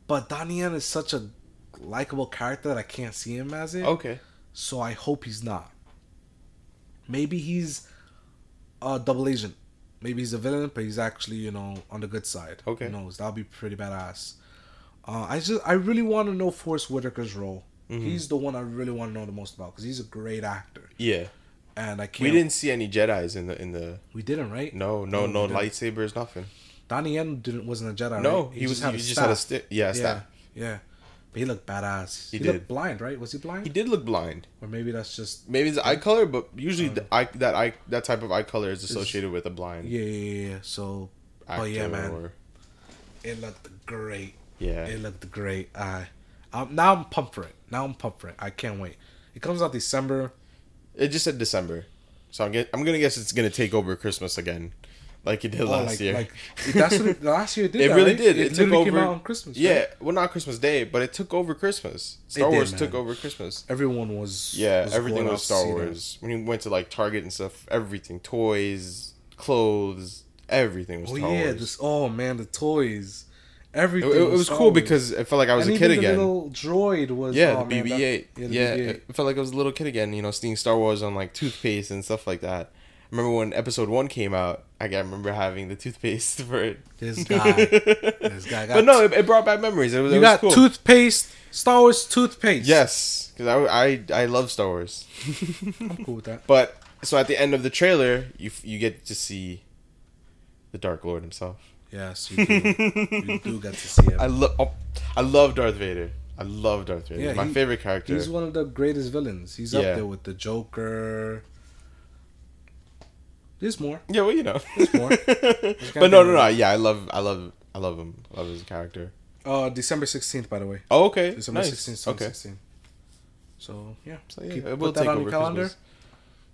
Speaker 1: But Donnie Yen is such a likable character that I can't see him as it.
Speaker 2: Okay.
Speaker 1: So I hope he's not. Maybe he's a double agent. Maybe he's a villain, but he's actually on the good side.
Speaker 2: Okay.
Speaker 1: Who knows? That'll be pretty badass. I really want to know Forrest Whitaker's role.
Speaker 2: Mm-hmm.
Speaker 1: He's the one I really want to know the most about because he's a great actor.
Speaker 2: Yeah.
Speaker 1: And I can't.
Speaker 2: We didn't see any Jedis in the.
Speaker 1: We didn't, right?
Speaker 2: No
Speaker 1: we didn't.
Speaker 2: lightsabers, nothing.
Speaker 1: Was wasn't a Jedi.
Speaker 2: No,
Speaker 1: right?
Speaker 2: he just had a stick. Yeah, staff.
Speaker 1: Yeah. But he looked badass.
Speaker 2: He
Speaker 1: He
Speaker 2: did.
Speaker 1: looked blind, right? Was he blind?
Speaker 2: He did look blind.
Speaker 1: Or maybe that's just.
Speaker 2: Maybe it's eye color, but usually that type of eye color is associated with a blind
Speaker 1: Yeah. So.
Speaker 2: actor.
Speaker 1: Oh yeah, man.
Speaker 2: Or,
Speaker 1: It looked great.
Speaker 2: yeah.
Speaker 1: It looked great. Now I'm pumped for it. I can't wait. It comes out December.
Speaker 2: It just said December, so I'm gonna guess it's gonna take over Christmas again, like it did last year.
Speaker 1: That's what last year it did.
Speaker 2: It
Speaker 1: that,
Speaker 2: really
Speaker 1: right?
Speaker 2: did. It took
Speaker 1: literally
Speaker 2: over
Speaker 1: came out on Christmas.
Speaker 2: Yeah,
Speaker 1: right?
Speaker 2: well, not Christmas Day, but it took over Christmas. Star
Speaker 1: did,
Speaker 2: Wars
Speaker 1: man.
Speaker 2: took over Christmas.
Speaker 1: Everyone was.
Speaker 2: Yeah, everything
Speaker 1: going
Speaker 2: was
Speaker 1: out to
Speaker 2: Star
Speaker 1: see that.
Speaker 2: Wars. When you went to like Target and stuff, everything, toys, clothes, everything was
Speaker 1: Oh
Speaker 2: Star
Speaker 1: yeah,
Speaker 2: Wars.
Speaker 1: the toys, everything.
Speaker 2: It was
Speaker 1: Star
Speaker 2: cool
Speaker 1: Wars.
Speaker 2: because it felt like I was
Speaker 1: And
Speaker 2: a kid
Speaker 1: even
Speaker 2: again.
Speaker 1: The little droid was.
Speaker 2: Yeah,
Speaker 1: oh,
Speaker 2: the
Speaker 1: man,
Speaker 2: BB-8.
Speaker 1: the
Speaker 2: Yeah,
Speaker 1: BB-8.
Speaker 2: it felt like I was a little kid again, seeing Star Wars on like toothpaste and stuff like that. I remember when episode 1 came out, I remember having the toothpaste for it.
Speaker 1: This guy got.
Speaker 2: But no, it brought back memories. It was,
Speaker 1: you
Speaker 2: it was
Speaker 1: got
Speaker 2: cool.
Speaker 1: toothpaste, Star Wars toothpaste.
Speaker 2: Yes, because I love Star Wars.
Speaker 1: I'm cool with that.
Speaker 2: But so at the end of the trailer, you get to see the Dark Lord himself.
Speaker 1: Yes, you do. You do get to see him.
Speaker 2: I love Darth Vader. I love Darth Vader.
Speaker 1: Yeah,
Speaker 2: He's my favorite character.
Speaker 1: He's one of the greatest villains. He's up there with the Joker. There's more.
Speaker 2: Yeah, well,
Speaker 1: There's more.
Speaker 2: But no. Yeah, I love him. I love his character.
Speaker 1: December 16th, by the way.
Speaker 2: Oh, okay.
Speaker 1: December
Speaker 2: Nice.
Speaker 1: 16th,
Speaker 2: Okay.
Speaker 1: 2016. So yeah,
Speaker 2: So yeah,
Speaker 1: Keep,
Speaker 2: it will
Speaker 1: put that
Speaker 2: take
Speaker 1: on
Speaker 2: over
Speaker 1: your calendar
Speaker 2: Christmas.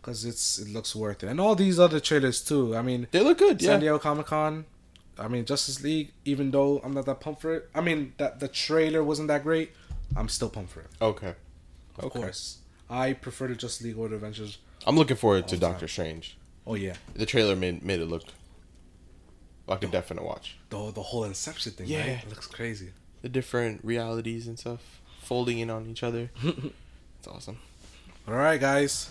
Speaker 1: because it looks worth it. And all these other trailers too. I mean,
Speaker 2: They look good.
Speaker 1: San
Speaker 2: Yeah.
Speaker 1: Diego Comic Con. I mean, Justice League. Even though I'm not that pumped for it. I mean, that the trailer wasn't that great. I'm still pumped for it.
Speaker 2: Okay.
Speaker 1: Of course, I prefer the Justice League Order of Avengers.
Speaker 2: I'm looking forward to
Speaker 1: All the
Speaker 2: Doctor Strange.
Speaker 1: Oh yeah,
Speaker 2: The trailer made it look like a definite watch.
Speaker 1: the whole Inception thing.
Speaker 2: Yeah.
Speaker 1: Right? It looks crazy.
Speaker 2: The different realities and stuff folding in on each other. It's awesome.
Speaker 1: All right, guys.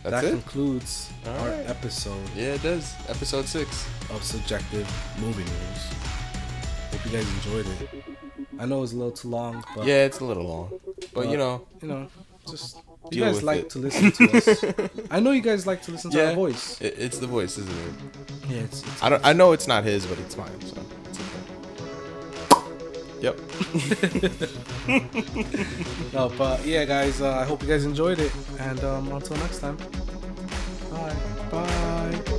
Speaker 2: That's
Speaker 1: that
Speaker 2: it.
Speaker 1: concludes
Speaker 2: All
Speaker 1: our
Speaker 2: right.
Speaker 1: episode
Speaker 2: Yeah, it does. Episode 6.
Speaker 1: of Subjective Movie News. Hope you guys enjoyed it. I know it's a little too long, but
Speaker 2: Yeah, it's a little long, but
Speaker 1: just you
Speaker 2: Deal
Speaker 1: guys
Speaker 2: with
Speaker 1: like
Speaker 2: it.
Speaker 1: to listen to us. I know you guys like to listen to our voice.
Speaker 2: It's the voice, isn't it?
Speaker 1: Yeah, it's
Speaker 2: I know it's not his, but it's mine. So it's okay. Yep.
Speaker 1: no, but yeah, guys. I hope you guys enjoyed it, and until next time. Bye. Bye.